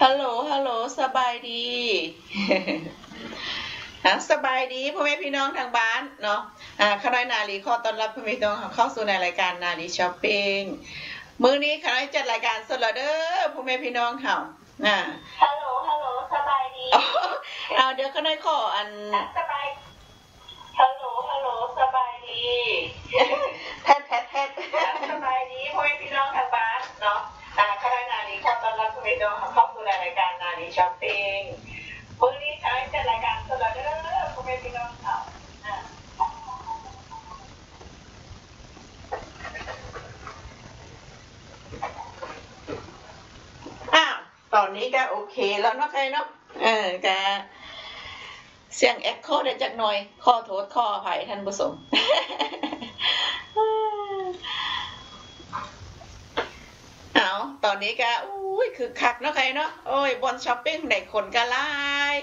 ฮัลโหลฮัลโหลสบายดี สบายดีพ่อแม่พี่น้องทางบ้านเนาะคณะนาลีขอต้อนรับพ่อแม่พี่น้องเข้าสู่ในรายการนาลีช้อปปิ้งมื้อนี้คณะจัดรายการสดแล้วเด้อพ่อแม่พี่น้องเฮาฮัลโหลฮัลโหลสบายดีเดี๋ยวคณะขอสบายฮัลโหลฮัลโหลสบายดีแทดสบายดีพ่อแม่พี่น้องทางบ้านเนาะคณะนาลีขอต้อนรับพ่อแม่พี่น้องเข้าสู่ในรายการนาลีช้อปปิ้งมื้อนี้คณะจัดรายการสดแล้วเด้อพ่อแม่พี่น้องเฮาตอนนี้ก็โอเคแล้วเนาะใครเนาะก็เสียงแอคโคได้จักหน่อยขอโทษขออภัยท่านผู้ชม ตอนนี้ก็คือคักเนาะใครเนาะบนช้อปปิ้งได้คนก็หลาย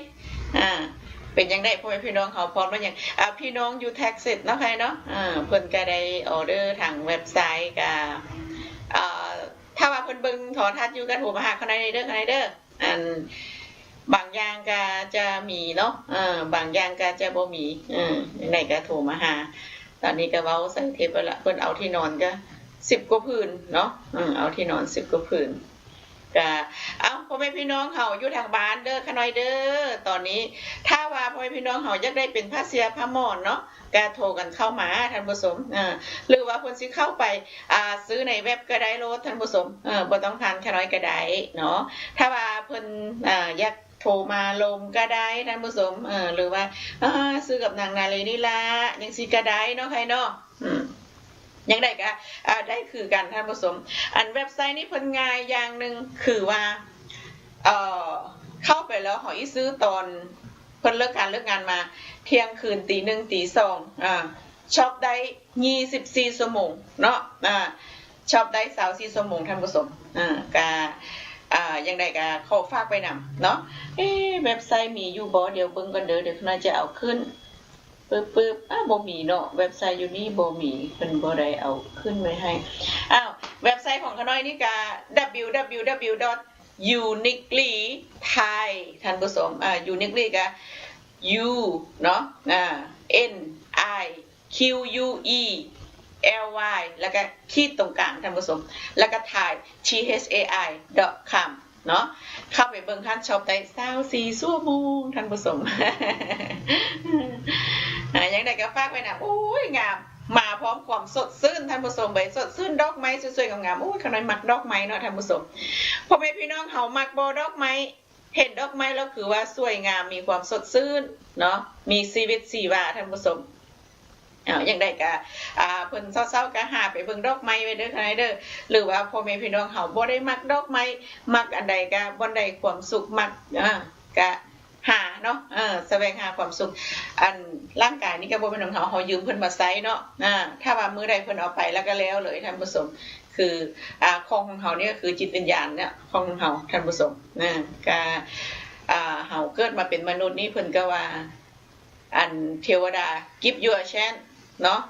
เป็นยังได้พ่อแม่พี่น้องเขาพร้อมแล้วยังพี่น้องอยู่แท็กซิสเนาะใครเนาะเพิ่นก็ได้ออเดอร์ทางเว็บไซต์ก็ถ้าว่าเพิ่นเบิ่งโทรทัศน์อยู่ก็โทรมาหาเขาในเด้อบางอย่างก็จะมีเนาะบางอย่างก็จะบ่มียังไงก็โทรมาหาตอนนี้ก็เว้าใส่เทปไปละเพิ่นเอาที่นอนก็10 กว่าผืนเนาะเอาที่นอน10 กว่าผืนก็พ่อแม่พี่น้องเฮาอยู่ทางบ้านเด้อขน้อยเด้อตอนนี้ถ้าว่าพ่อแม่พี่น้องเฮาอยากได้เป็นผ้าเสียผ้าหมอนเนาะก็โทรกันเข้ามาท่านผู้ชมหรือว่าเพิ่นสิเข้าไปซื้อในเว็บก็ได้โลดท่านผู้ชมบ่ต้องผ่านขน้อยก็ได้เนาะถ้าว่าเพิ่นอยากโทรมาลงก็ได้ท่านผู้ชมหรือว่าซื้อกับนางนาลีนี่ล่ะจังซี่ก็ได้เนาะใครเนาะยังได้ก็ได้คือกันท่านผู้ชมเว็บไซต์นี้เพิ่นง่ายอย่างนึงคือว่าเข้าไปแล้วหอยซื้อตอนเพิ่นเลิกงานมาเที่ยงคืนตีหนึ่งตีสองช็อปได้24 ชั่วโมงเนาะช็อปได้24 ชั่วโมงท่านผู้ชมก็ยังได้ก็ขอฝากไปนำเนาะเว็บไซต์มีอยู่บ่เดี๋ยวเบิ่งกันเด้อเดี๋ยวน่าจะเอาขึ้นปึ๊บบ่มีเนาะเว็บไซต์อยู่นี่บ่มีเพิ่นบ่ได้เอาขึ้นไว้ให้เว็บไซต์ของขน้อยนี่ก็ www.uniquely thai ท่านผู้ชมuniquely ก็ u เนาะn i q u e l y แล้วก็ขีดตรงกลางท่านผู้ชมแล้วก็ thai thai.com เนาะเข้าไปเบิ่งท่านช็อปได้24 ชั่วโมงท่านผู้ชมยังได้ก็ฝากไว้นะงามมาพร้อมความสดชื่นท่านผู้ชมไปสดชื่นดอกไม้สวยๆงามๆขน้อยมักดอกไม้เนาะท่านผู้ชมพ่อแม่พี่น้องเฮามักบ่ดอกไม้เห็นดอกไม้แล้วคือว่าสวยงามมีความสดชื่นเนาะมีชีวิตชีวาท่านผู้ชมยังได้ก็เพิ่นเศร้าๆก็หาไปเบิ่งดอกไม้ไว้เด้อค่ะเด้อหรือว่าพ่อแม่พี่น้องเฮาบ่ได้มักดอกไม้มักอันใดก็บ่ได้ความสุขมักก็หาเนาะแสวงหาความสุขร่างกายนี่ก็บ่เป็นของเฮายืมเพิ่นมาใช้เนาะถ้าว่ามื้อใดเพิ่นเอาไปแล้วก็แล้วเลยท่านผู้ชมคือของเฮานี่ก็คือจิตวิญญาณเนี่ยของเฮาท่านผู้ชมก็เฮาเกิดมาเป็นมนุษย์นี่เพิ่นก็ว่าเทวดา give you a chance เนาะ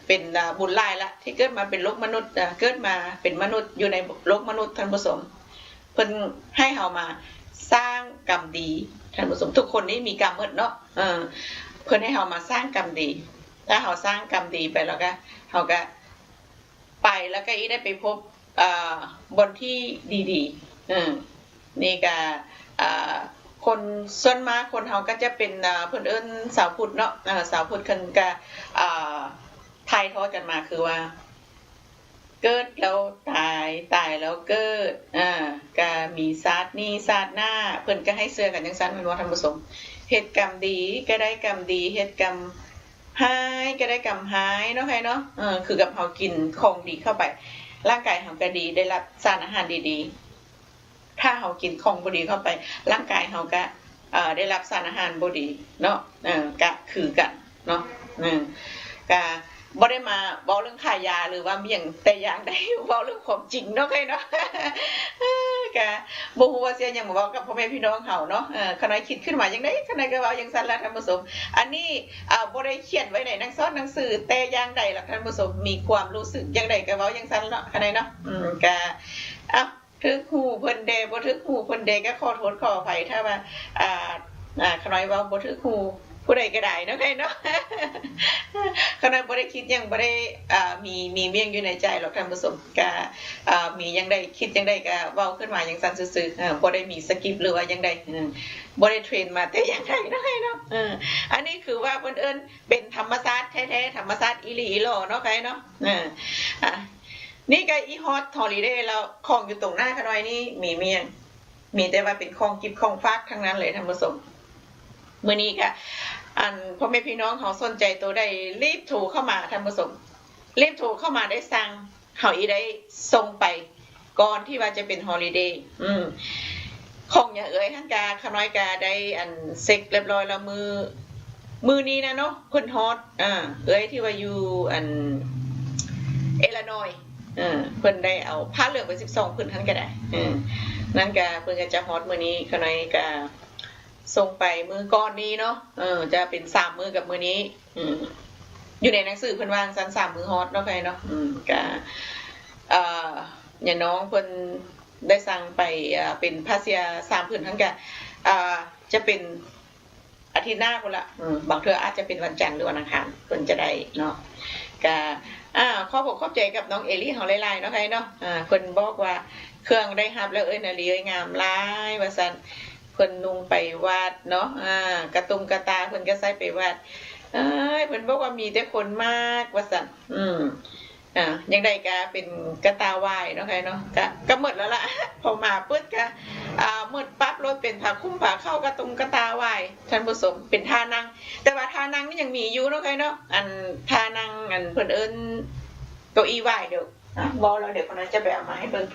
เป็นบุญหลายละที่เกิดมาเป็นโลกมนุษย์เกิดมาเป็นมนุษย์อยู่ในโลกมนุษย์ท่านผู้ชมเพิ่นให้เฮามาสร้างกรรมดีท่านผู้ชมทุกคนนี้มีกรรมหมดเนาะเพิ่นให้เฮามาสร้างกรรมดีถ้าเฮาสร้างกรรมดีไปแล้วก็เฮาก็ไปแล้วก็ได้ไปพบบนที่ดีๆนี่ก็คนส่วนมากคนเฮาก็จะเป็นเพิ่นเอิ้นสาวพุทธเนาะสาวพุทธเพิ่นก็ไทยทอดกันมาคือว่าเกิดแล้วตายแล้วเกิดก็มีชาตินี้ชาติหน้าเพิ่นก็ให้เชื่อกันจังซั่นแม่นบ่ท่านผู้ชมเฮ็ดกรรมดีก็ได้กรรมดีเฮ็ดกรรมร้ายก็ได้กรรมร้ายเนาะใครเนาะคือกับเฮากินของดีเข้าไปร่างกายเฮาก็ดีได้รับสารอาหารดีๆถ้าเฮากินของบ่ดีเข้าไปร่างกายเฮาก็ได้รับสารอาหารบ่ดีเนาะก็คือกันเนาะก็บ่ได้มาเว้าเรื่องขายยาหรือว่าเมี่ยงแต่อย่างใดเว้าเรื่องความจริงเนาะใครเนาะก็บ่ฮู้ว่าเสียหยังบ่เว้ากับพ่อแม่พี่น้องเฮาเนาะขน้อยคิดขึ้นมาจังได๋ขน้อยก็เว้าจังซั่นล่ะท่านผู้ชมอันนี้บ่ได้เขียนไว้ในหนังสือแต่อย่างใดล่ะท่านผู้ชมมีความรู้สึกจังได๋ก็เว้าจังซั่นเนาะขน้อยเนาะก็ ทึกหูเพิ่นแดบ่ทึกหูเพิ่นแดก็ขอโทษขออภัยถ้าว่าขน้อยเว้าบ่ทึกหูผู้ใดก็ได้เนาะใครเนาะขน้อยบ่ได้คิดหยังบ่ได้มีเมี่ยงอยู่ในใจหรอกท่านผู้ชมก็มีหยังได้คิดหยังได้ก็เว้าขึ้นมาอย่างซั่นซื่อๆบ่ได้มีสคริปต์หรือว่าหยังได้บ่ได้เทรนมาแต่อย่างใดเนาะใครเนาะอันนี้คือว่าเพิ่นเอิ้นเป็นธรรมชาติแท้ๆธรรมชาติอีหลีอีหล่อเนาะใครเนาะนี่ก็อีฮอตฮอลิเดย์แล้วของอยู่ตรงหน้าขน้อยนี่มีเมี่ยงมีแต่ว่าเป็นของกิบของฝากทั้งนั้นเลยท่านผู้ชมมื้อนี้ก็พ่อแม่พี่น้องเขาสนใจตัวได้รีบโทรเข้ามาท่านผู้ชมรีบโทรเข้ามาได้สั่งเฮาอีได้ส่งไปก่อนที่ว่าจะเป็นฮอลิเดย์ของอย่าเอ่ยทั้งกาขน้อยกาได้เซ็กเรียบร้อยแล้วมือนี้นะเนาะเพิ่นฮอตเอ้ยที่ว่าอยู่เอลานอยเพิ่นได้เอาผ้าเหลืองไป12พื้นทั้งก็ได้นั่นก็เพิ่นก็จะฮอตมื้อนี้ขน้อยก็ส่งไปมือก่อนนี้เนาะจะเป็น3มื้อกับมื้อนี้อยู่ในหนังสือเพิ่นวางซั่น3มื้อฮอตเนาะใครเนาะก็อย่างน้องเพิ่นได้สั่งไปเป็นผ้าเสีย3พื้นทั้งก็จะเป็นอาทิตย์หน้าพุ่นละบางเทื่ออาจจะเป็นวันจันทร์หรือวันอังคารเพิ่นจะได้เนาะก็ขอบใจกับน้องเอลี่เฮาหลายๆเนาะใครเนาะเพิ่นบอกว่าเครื่องได้รับแล้วนาลีงามหลายว่าซั่นเพิ่นนุ่งไปวัดเนาะกระตุมกระตาเพิ่นก็ใส่ไปวัดเพิ่นบอกว่ามีแต่คนมากว่าซั่นยังได้ก็เป็นกระตาวายเนาะใครเนาะก็หมดแล้วล่ะพอมาปึ๊ดก็หมดปั๊บรถเป็นผ้าคลุ้มผ้าเข้ากระตุมกระตาวายท่านผู้ชมเป็นท่านั่งแต่ว่าท่านั่งนี่ยังมีอยู่เนาะใครเนาะท่านั่งเพิ่นเอิ้นเก้าอี้วายเดี๋ยวบอกแล้วเดี๋ยวคนนั้นจะไปเอามาให้เบิ่ง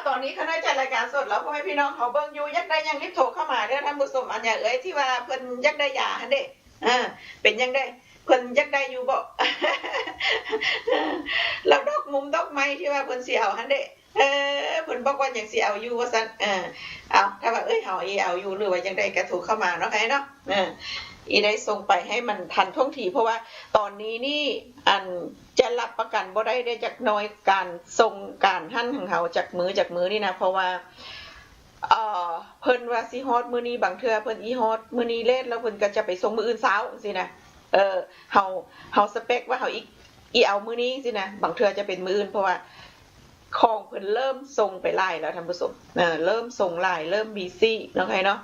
ตอนนี้คณะจัดรายการสดแล้วพ่อแม่พี่น้องเขาเบิ่งอยู่ยักได้ยังรีบโทรเข้ามาเด้อท่านผู้ชมอันอย่างเอ้ยที่ว่าเพิ่นยักได้ยาหั่นเด้เป็นยังได้เพิ่นยักได้อยู่บ่แล้วดอกมุมดอกไม้ที่ว่าเพิ่นสิเอาหั่นเด้เพิ่นบอกว่ายังสิเอาอยู่ว่าซั่นเอาถ้าว่าเฮาเอาอยู่หรือว่ายังได้ก็โทรเข้ามาเนาะใครเนาะอีได้ส่งไปให้มันทันท่วงทีเพราะว่าตอนนี้นี่จะรับประกันบ่ได้จากน้อยการส่งการหั่นของเฮาจากมือนี่นะเพราะว่าเพิ่นว่าสิฮอดมื้อนี้บางเทื่อเพิ่นอีฮอดมื้อนี้เลทแล้วเพิ่นก็จะไปส่งมื้ออื่นเช้าจังซี่นะเฮาสเปคว่าเฮาอีเอามื้อนี้สินะบางเทื่อจะเป็นมื้ออื่นเพราะว่าของเพิ่นเริ่มส่งไปไล่แล้วท่านผู้ชมเริ่มส่งไล่เริ่มบีซี่เนาะใครเนาะ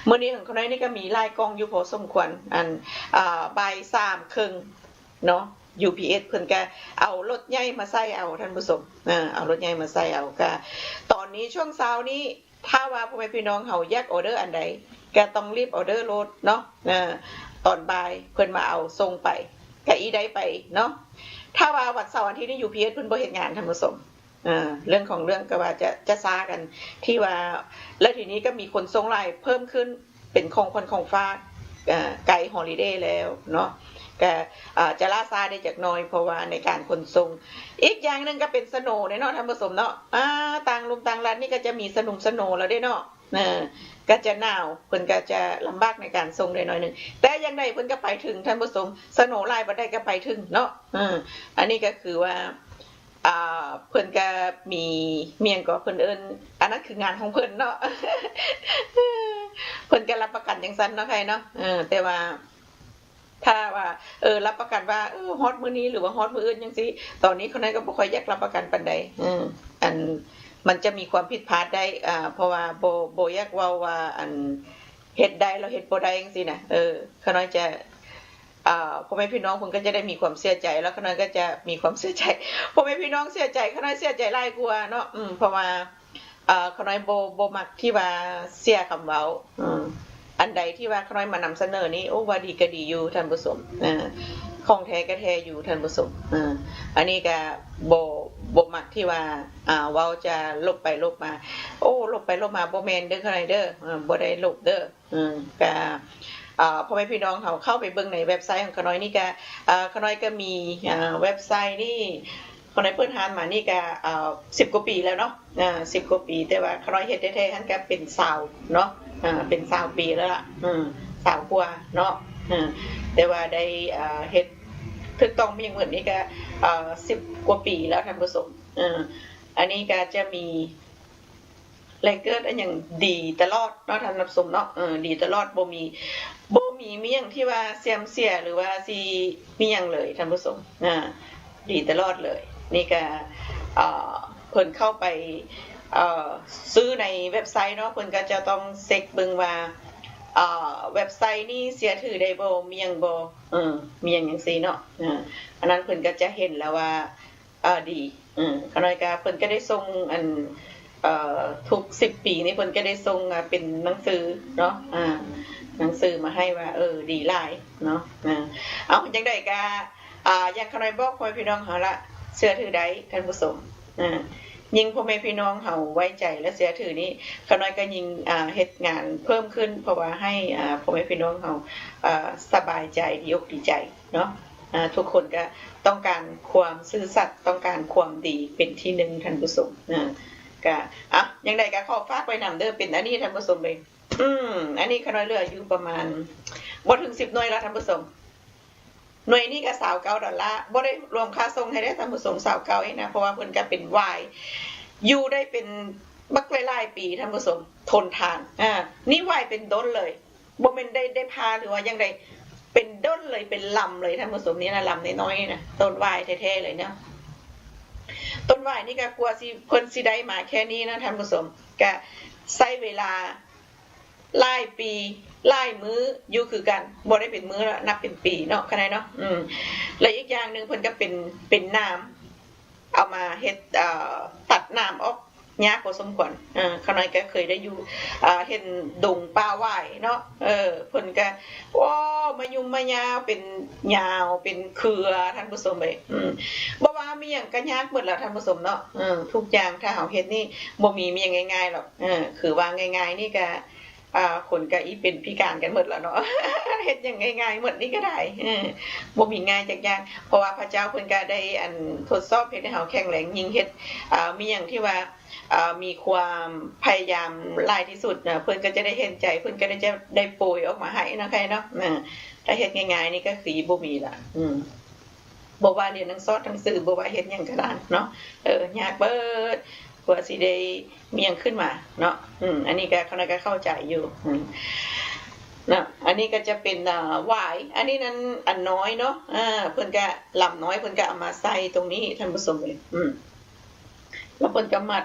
มื้อนี้ของคนน้อยนี่ก็มีไล่กล้องอยู่พอสมควรบ่าย3 ครึ่งเนาะ UPS เพิ่นก็เอารถใหญ่มาใส่เอาท่านผู้ชมเอารถใหญ่มาใส่เอาก็ตอนนี้ช่วงเช้านี้ถ้าว่าพ่อแม่พี่น้องเฮาอยากออเดอร์อันใดก็ต้องรีบออเดอร์รถเนาะตอนบ่ายเพิ่นมาเอาส่งไปก็อีได้ไปเนาะถ้าว่าวันเสาร์อาทิตย์นี่ UPS เพิ่นบ่เฮ็ดงานท่านผู้ชมเรื่องของเรื่องก็ว่าจะซ่ากันที่ว่าแล้วทีนี้ก็มีคนส่งไลน์เพิ่มขึ้นเป็นของฝากไกลฮอลิเดย์แล้วเนาะก็จะล่าซาได้จากน้อยเพราะว่าในการขนส่งอีกอย่างนึงก็เป็นสโนว์เนาะท่านผู้ชมเนาะต่างลุมต่างร้านนี่ก็จะมีสโนว์แล้วได้เนาะก็จะหนาวเพิ่นก็จะลำบากในการส่งได้หน่อยนึงแต่ยังไดเพิ่นก็ไปถึงท่านผู้ชมสโนว์ไลน์บ่ได้ก็ไปถึงเนาะอันนี้ก็คือว่าเพิ่นก็มีเมียงก็เพิ่นเอิ้นอันนั้นคืองานของเพิ่นเนาะเพิ่นก็รับประกันจังซั่นเนาะใครเนาะแต่ว่าถ้าว่ารับประกันว่าฮอตมื้อนี้หรือว่าฮอตมื้ออื่นจังซี่ตอนนี้คนนั้นก็บ่ค่อยอยากรับประกันปานใดมันจะมีความผิดพลาดได้เพราะว่าบ่อยากเว้าว่าเฮ็ดได้แล้วเฮ็ดบ่ได้จังซี่น่ะเขาน้อยจะพ่อแม่พี่น้องเพิ่นก็จะได้มีความเสียใจแล้วเขาน้อยก็จะมีความเสียใจพ่อแม่พี่น้องเสียใจเขาน้อยเสียใจหลายกว่าเนาะเพราะว่าเขาน้อยบ่มักที่ว่าเสียคำเว้าอันใดที่ว่าเขาน้อยมานำเสนอนี้โอ้ว่าดีก็ดีอยู่ท่านผู้ชมของแท้ก็แท้อยู่ท่านผู้ชมอันนี้ก็บ่มักที่ว่าเว้าจะลบไปลบมาโอ้ลบไปลบมาบ่แม่นเด้อเขาน้อยเด้อบ่ได้ลบเด้อก็พ่อแม่พี่น้องเขาเข้าไปเบิ่งในเว็บไซต์ของขน้อยนี่ก็ขน้อยก็มีเว็บไซต์นี่ขน้อยเปิดร้านมานี่ก็10 กว่าปีแล้วเนาะ10 กว่าปีแต่ว่าขน้อยเฮ็ดแท้ๆหั่นก็เป็น20เนาะเป็น20 ปีแล้วล่ะ20 กว่าเนาะแต่ว่าได้เฮ็ด ถูกต้องมีอย่างเหมือนนี่ก็10 กว่าปีแล้วท่านผู้ชมอันนี้ก็จะมีแรงเกิดอันอย่างดีตลอดเนาะท่านผู้ชมเนาะดีตลอดบ่มีมีอย่างที่ว่าเสียมเสียหรือว่าสิมีอย่างเลยท่านผู้ชมดีตลอดเลยนี่ก็เพิ่นเข้าไปซื้อในเว็บไซต์เนาะเพิ่นก็จะต้องเช็คเบิ่งว่าเว็บไซต์นี่เสียถือได้บ่มีหยังบ่มีหยังจังซี่เนาะอันนั้นเพิ่นก็จะเห็นแล้วว่าดีขน้อยก็เพิ่นก็ได้ส่งอันทุก10 ปีนี่เพิ่นก็ได้ส่งเป็นหนังสือเนาะหนังสือมาให้ว่าดีหลายเนาะเอาจังได๋ก็อย่างขน้อยบอกพ่อพี่น้องเฮาละเชื่อถือได้ท่านผู้ชมยิ่งพ่อแม่พี่น้องเฮาไว้ใจและเชื่อถือนี้ขน้อยก็ยิ่งเฮ็ดงานเพิ่มขึ้นเพราะว่าให้พ่อแม่พี่น้องเฮาสบายใจดีอกดีใจเนาะทุกคนก็ต้องการความซื่อสัตย์ต้องการความดีเป็นที่หนึ่งท่านผู้ชมก็อย่างใดก็ขอฝากไว้นำเด้อเป็นอันนี้ท่านผู้ชมเองอันนี้ขน้อยเหลืออยู่ประมาณบ่ถึง10 หน่วยแล้วท่านผู้ชมหน่วยนี้ก็$29บ่ได้รวมค่าส่งให้ได้ท่านผู้ชม29เองนะเพราะว่าเพิ่นก็เป็นวายอยู่ได้เป็นบักหลายๆปีท่านผู้ชมทนทานนี่วายเป็นด้นเลยบ่แม่นได้พาหรือว่าจังได๋เป็นด้นเลยเป็นลำเลยท่านผู้ชมนี่นะลำน้อยๆนะต้นวายแท้ๆเลยเนาะต้นวายนี่ก็กลัวสิเพิ่นสิได้มาแค่นี้นะท่านผู้ชมก็ใช้เวลาหลายปีหลายมื้ออยู่คือกันบ่ได้เป็นมื้อแล้วนับเป็นปีเนาะคั่นได้เนาะแล้วอีกอย่างนึงเพิ่นก็เป็นน้ำเอามาเฮ็ดตัดน้ำออกยากพอสมควรข้างในก็เคยได้อยู่เห็นดงป่าหวายเนาะเพิ่นก็ว้ามายุ่มมายาวเป็นยาวเป็นเครือท่านผู้ชมเอ้ยบ่ว่ามีหยังก็ยากหมดแล้วท่านผู้ชมเนาะทุกอย่างถ้าเฮาเฮ็ดนี่บ่มีหยังง่ายๆหรอกคือว่าง่ายๆนี่ก็คนก็อีเป็นพิการกันหมดแล้วเนาะเฮ็ดอย่างง่ายๆหมดนี่ก็ได้บ่มีง่ายจักอย่างเพราะว่าพระเจ้าเพิ่นก็ได้อันทดสอบเฮ็ดให้เฮาแข็งแรงยิ่งเฮ็ดมีหยังที่ว่ามีความพยายามหลายที่สุดเพิ่นก็จะได้เห็นใจเพิ่นก็ได้โปรยออกมาให้นะใครเนาะถ้าเฮ็ดง่ายๆนี่ก็คือบ่มีล่ะบ่ว่าเรียนหนังสือทั้งสื่อบ่ว่าเฮ็ดหยังก็ได้เนาะยากเบิดกว่าสิได้มีหยังขึ้นมาเนาะอันนี้ก็เขาก็เข้าใจอยู่นะอันนี้ก็จะเป็นหวายอันนี้นั้นอันน้อยเนาะเพิ่นก็ลำน้อยเพิ่นก็เอามาใส่ตรงนี้ท่านผู้ชมแล้วเพิ่นก็มัด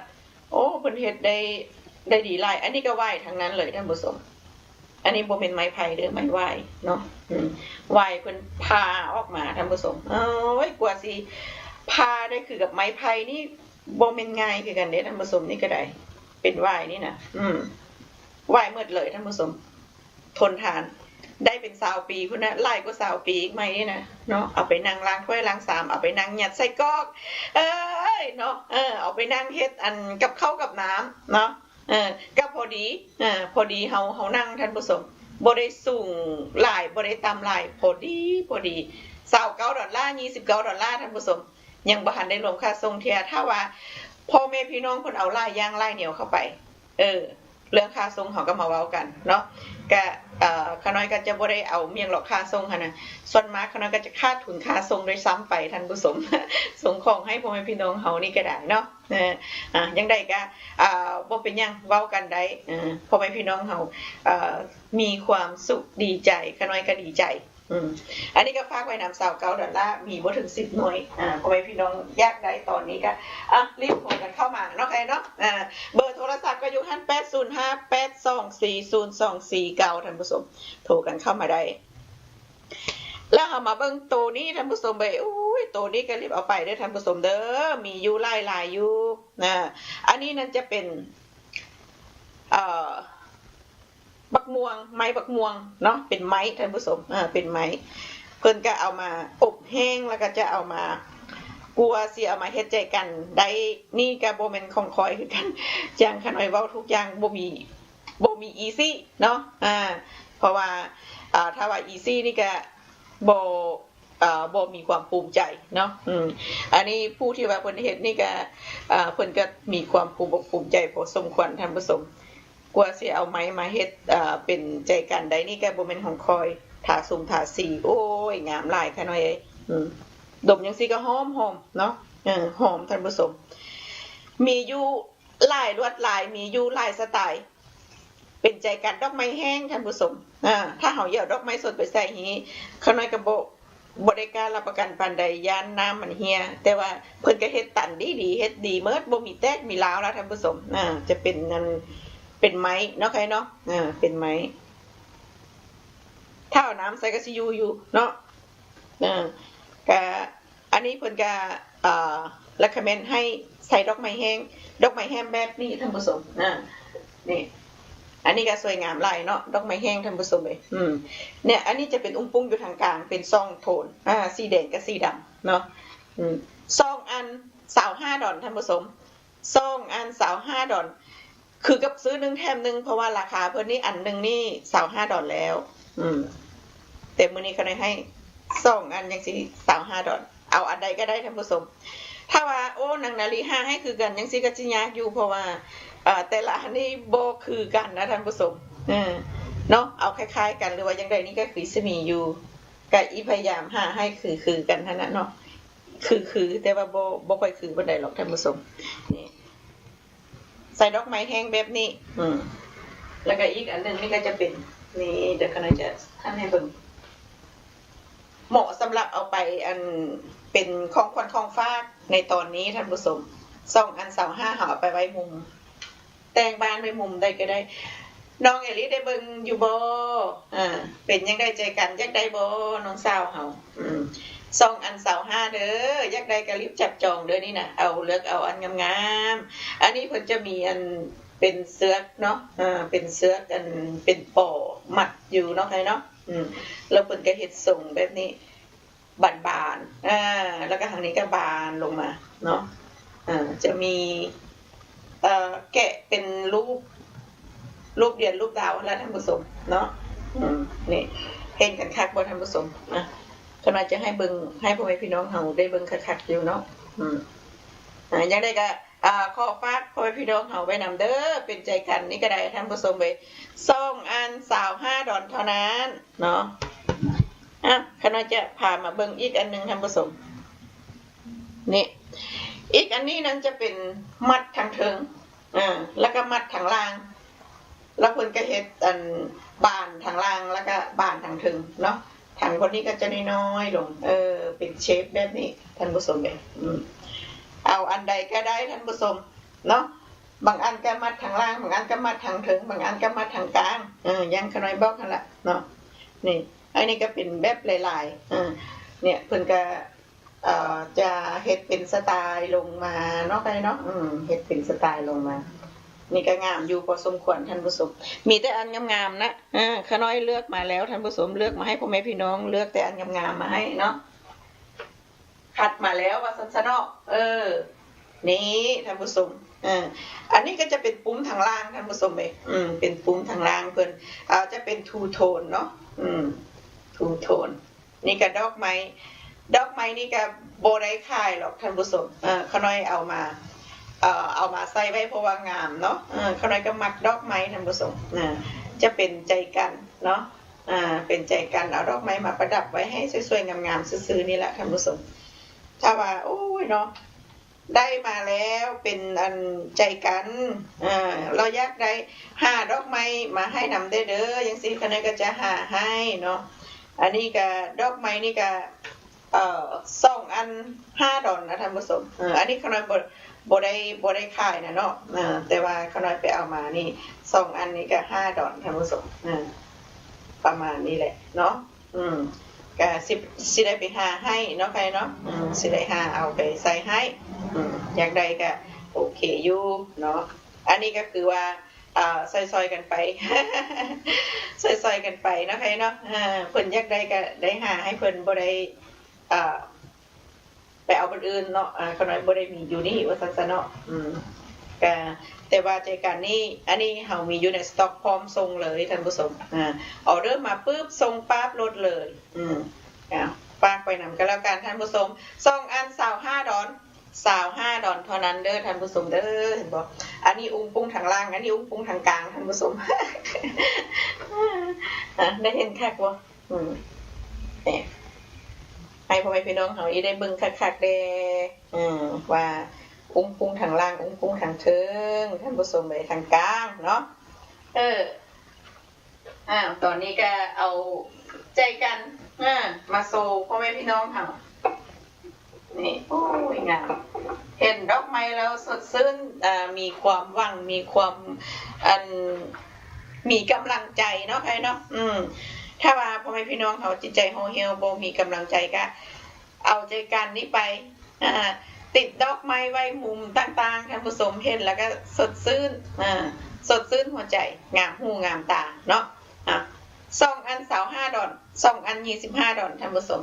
โอ้เพิ่นเฮ็ดได้ดีหลายอันนี้ก็หวายทั้งนั้นเลยท่านผู้ชมอันนี้บ่เป็นไม้ไผ่เด้อไม้หวายเนาะหวายเพิ่นพาออกมาท่านผู้ชมโอ้ยกว่าสิพาได้คือกับไม้ไผ่นี่บ่แม่นง่ายคือกันเด้ท่านผู้ชมนี่ก็ได้เป็นหวายนี่นะหวายหมดเลยท่านผู้ชมทนทานได้เป็น20 ปีพุ่นน่ะหลายกว่า20 ปีอีกไหมนี่นะเนาะเอาไปนั่งล้างถ้วยล้างชามเอาไปนั่งยัดใส่ก๊อกเนาะเอาไปนั่งเฮ็ดอันกับข้าวกับน้ำเนาะก็พอดีเฮานั่งท่านผู้ชมบ่ได้สูงหลายบ่ได้ต่ำหลายพอดี$29 $29ท่านผู้ชมยังบ่ทันได้รวมค่าส่งเที่ยถ้าว่าพ่อแม่พี่น้องเพิ่นเอาหลายอย่างหลายเหนียวเข้าไปเรื่องค่าส่งเฮาก็มาเว้ากันเนาะก็ขน้อยก็จะบ่ได้เอาเมียงหรอกค่าส่งหั่นน่ะส่วนมากขน้อยก็จะค่าทุนค่าส่งด้วยซ้ำไปท่านผู้ชมส่งของให้พ่อแม่พี่น้องเฮานี่ก็ได้เนาะยังได้ก็บ่เป็นหยังเว้ากันได้พ่อแม่พี่น้องเฮามีความสุขดีใจขน้อยก็ดีใจอันนี้ก็ฝากไว้นำ$29มีบ่ถึง10 หน่วยพ่อแม่พี่น้องอยากได้ตอนนี้ก็รีบโทรกันเข้ามาเนาะใครเนาะเบอร์โทรศัพท์ก็อยู่หั่น80582402449ท่านผู้ชมโทรกันเข้ามาได้แล้วเอามาเบิ่งตัวนี้ท่านผู้ชมไปอุ้ยตัวนี้ก็รีบเอาไปเด้อท่านผู้ชมเด้อมีอยู่หลายๆอยู่อันนี้นั่นจะเป็นบักม่วงไม้บักม่วงเนาะเป็นไม้ท่านผู้ชมเป็นไม้เพิ่นก็เอามาอบแห้งแล้วก็จะเอามากลัวสิเอามาเฮ็ดใจกันได้นี่ก็บ่แม่นของคอยคือกันจังขน้อยเว้าทุกอย่างบ่มีอีซี่เนาะเพราะว่าถ้าว่าอีซี่นี่ก็บ่มีความภูมิใจเนาะอันนี้ผู้ที่ว่าเพิ่นเฮ็ดนี่ก็เพิ่นก็มีความภูมิใจพอสมควรท่านผู้ชมกว่าสิเอาไม้มาเฮ็ดเป็นใจกันได้นี่ก็บ่แม่นของคอยทาซุ่มทาสีโอ้ยงามหลายค่ะน้อยเอ้ย ดมยังซี่ก็หอมเนาะหอมท่านผู้ชมมีอยู่หลายลวดลายมีอยู่หลายสไตล์เป็นใจกันดอกไม้แห้งท่านผู้ชมถ้าเฮาอยากดอกไม้สดไปใส่หีเขาน้อยก็บ่ได้กล้ารับประกันปานใดย่านน้ำมันเหี่ยแต่ว่าเพิ่นก็เฮ็ดตันดีเฮ็ดดีเมิดบ่มีแตกมีลาวแล้วท่านผู้ชมจะเป็นนั่นเป็นไม้เนาะใครเนาะเป็นไม้ถ้าเอาน้ำใส่ก็สิอยู่เนาะก็อันนี้เพิ่นก็recommend ให้ใส่ดอกไม้แห้งแบบนี้ท่านผู้ชมนี่อันนี้ก็สวยงามหลายเนาะดอกไม้แห้งท่านผู้ชมเลยเนี่ยอันนี้จะเป็นอุ้งปุ้งอยู่ทางกลางเป็นซองโทนสีแดงกับสีดำเนาะซองอัน$25ท่านผู้ชมซองอัน$25คือกับซื้อ1แถม1เพราะว่าราคาเพิ่นนี่อันนึงนี่$25แล้วแต่มื้อนี้เขาได้ให้ซองอันจังซี่$25เอาอันใดก็ได้ท่านผู้ชมถ้าว่าโอ้นางนาลี5ให้คือกันจังซี่ก็สิยากอยู่เพราะว่าแต่ละอันนี้บ่คือกันนะท่านผู้ชมเนาะเอาคล้ายๆกันหรือว่าจังไดนี่ก็คือสิมีอยู่ก็อีพยายามหาให้คือกันเท่านั้นเนาะคือแต่ว่าบ่ค่อยคือปานใดหรอกท่านผู้ชมนี่ใส่ดอกไม้แห้งแบบนี้แล้วก็อีกอันนึงนี่ก็จะเป็นนี่เดี๋ยวคณะจะท่านให้เบิ่งเหมาะสำหรับเอาไปอันเป็นของขวัญของฝากในตอนนี้ท่านผู้ชม2อัน25เอาไปไว้มุมแต่งบ้านไว้มุมใดก็ได้น้องเอลิได้เบิ่งอยู่บ่เป็นยังได้ใจกันอยากได้บ่น้องสาวเฮา2อัน25เด้ออยากได้ก็รีบจับจองเด้อนี่น่ะเอาเลือกเอาอันงามๆอันนี้เพิ่นจะมีอันเป็นเสือกเนาะเป็นเสือกอันเป็นป่อมัดอยู่เนาะใครเนาะแล้วเพิ่นก็เฮ็ดทรงแบบนี้บานๆแล้วก็ทางนี้ก็บานลงมาเนาะจะมีแกะเป็นรูปเดือนรูปดาวแล้วท่านผู้ชมเนาะนี่เห็นกันคักบ่ท่านผู้ชมขณะจะให้เบิ่งให้พ่อแม่พี่น้องเฮาได้เบิ่งคักๆอยู่เนาะยังได้ก็ขอฝากพ่อแม่พี่น้องเฮาไว้นำเด้อเป็นใจกันนี่ก็ได้ท่านผู้ชมไป2อัน$25เท่านั้นเนาะขณะจะพามาเบิ่งอีกอันนึงท่านผู้ชมนี่อีกอันนี้นั้นจะเป็นมัดทางเทิงแล้วก็มัดทางล่างแล้วเพิ่นก็เฮ็ดอันบานทางล่างแล้วก็บานทางเทิงเนาะทางคนนี้ก็จะน้อยๆลงเป็นเชฟแบบนี้ท่านผู้ชมเด้เอาอันใดก็ได้ท่านผู้ชมเนาะบางอันก็มัดทางล่างบางอันก็มัดทางเทิงบางอันก็มัดทางกลางยังขน้อยบอกนั่นล่ะเนาะนี่อันนี้ก็เป็นแบบหลายๆเนี่ยเพิ่นก็จะเฮ็ดเป็นสไตล์ลงมาเนาะไปเนาะเฮ็ดเป็นสไตล์ลงมานี่ก็งามอยู่พอสมควรท่านผู้ชมมีแต่อันงามๆนะขน้อยเลือกมาแล้วท่านผู้ชมเลือกมาให้พ่อแม่พี่น้องเลือกแต่อันงามๆมาให้เนาะคัดมาแล้วว่าซั่นๆเนาะนี่ท่านผู้ชมอันนี้ก็จะเป็นปุ้มทางล่างท่านผู้ชมเองเป็นปุ้มทางล่างเพิ่นจะเป็นทูโทนเนาะทูโทนนี่ก็ดอกไม้นี่ก็บ่ได้ขายหรอกท่านผู้ชมเขาน้อยเอามาใส่ไว้เพราะว่างามเนาะเขาน้อยก็มักดอกไม้ท่านผู้ชมจะเป็นใจกันเนาะเป็นใจกันเอาดอกไม้มาประดับไว้ให้สวยๆงามๆซื่อๆนี่แหละท่านผู้ชมถ้าว่าโอ้ยเนาะได้มาแล้วเป็นอันใจกันเราอยากได้หาดอกไม้มาให้นำได้เด้อจังซี่เขาน้อยก็จะหาให้เนาะอันนี้ก็ดอกไม้นี่ก็2อัน$5นะท่านผู้ชมอันนี้ขน้อยบ่ได้ขายนะเนาะแต่ว่าขน้อยไปเอามานี่2อันนี้ก็$5ท่านผู้ชมประมาณนี้แหละเนาะก็สิได้ไปหาให้เนาะใครเนาะสิได้หาเอาไปใส่ให้อยากได้ก็โอเคอยู่เนาะอันนี้ก็คือว่าซอยๆกันไปซอยๆกันไปเนาะใครเนาะเพิ่นอยากได้ก็ได้หาให้เพิ่นบ่ได้ไปเอาคนอื่นเนาะเขาน้อยบ่ได้มีอยู่นี่ว่าซั่นๆเนาะก็แต่ว่าใจกันนี่อันนี้เฮามีอยู่ในสต็อกพร้อมส่งเลยท่านผู้ชมออเดอร์มาปึ๊บส่งปั๊บลดเลยฝากไปนำกันแล้วกันท่านผู้ชม2อัน$25เท่านั้นเด้อท่านผู้ชมเด้อเห็นบ่อันนี้อุ้งปุ้งทางล่างอันนี้อุ้งปุ้งทางกลางท่านผู้ชมได้เห็นคักบ่ ให้พ่อแม่พี่น้องเขาอีได้เบิ่งคักๆแดว่าอุ้งพุงทางล่างอุ้งพุงทางเทิงท่านผู้ชมไปทางกลางเนาะตอนนี้ก็เอาใจกันมาโซพ่อแม่พี่น้องเขานี่โอ้ยงามเห็นดอกไม้แล้วสดชื่นมีความหวังมีความมีกำลังใจเนาะใครเนาะถ้าว่าพ่อแม่พี่น้องเขาจิตใจโฮเฮลโบมีกำลังใจก็เอาใจกันนี้ไปติดดอกไม้ไว้มุมต่างๆท่านผู้ชมเห็นแล้วก็สดชื่นสดชื่นหัวใจงามหูงามตาเนาะ2 อัน25 ดอน2 อัน25 ดอนท่านผู้ชม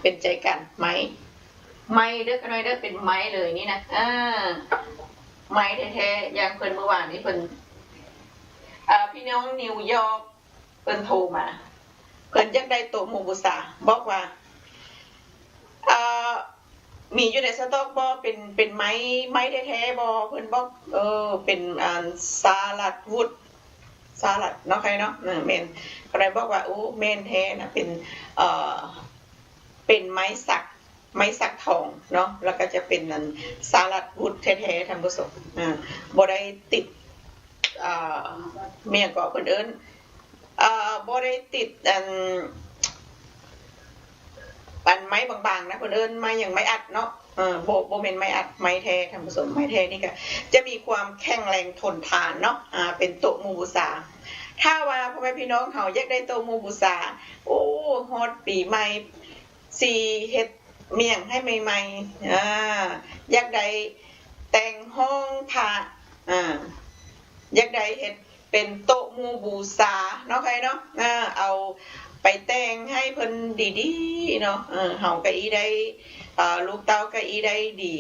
เป็นใจกันไม้เด้อกันหน่อยเด้อเป็นไม้เลยนี่นะไม้แท้ๆอย่างเพิ่นเมื่อวานนี้เพิ่นพี่น้องนิวยอร์กเพิ่นโทรมาเพิ่นอยากได้โต๊ะหมู่บูชาบอกว่ามีอยู่ในสต็อกบ่เป็นไม้แท้ๆบ่เพิ่นบอกเป็นสาลัดวุดสาลัดเนาะใครเนาะแม่นก็ได้บอกว่าโอ้แม่นแท้นะเป็นไม้สักทองเนาะแล้วก็จะเป็นสาลัดวุดแท้ๆท่านผู้ชมบ่ได้ติดเมียก็เพิ่นเอิ้นบ่ได้ติดไม้บางๆนะเพิ่นเอิ้นไม้อย่างไม้อัดเนาะบ่แม่นไม้อัดไม้แท้ท่านผู้ชมไม้แท้นี่ก็จะมีความแข็งแรงทนทานเนาะเป็นโต๊ะหมู่บูชาถ้าว่าพ่อแม่พี่น้องเฮาอยากได้โต๊ะหมู่บูชาโอ้ฮอดปีใหม่สิเฮ็ดเมี่ยงให้ใหม่ๆอยากได้แต่งห้องพระอยากได้เฮ็ดเป็นโต๊ะหมู่บูชาเนาะใครเนาะเอาไปแต่งให้เพิ่นดีๆเนาะเฮาก็อีได้ลูกเต้าก็อีได้ดี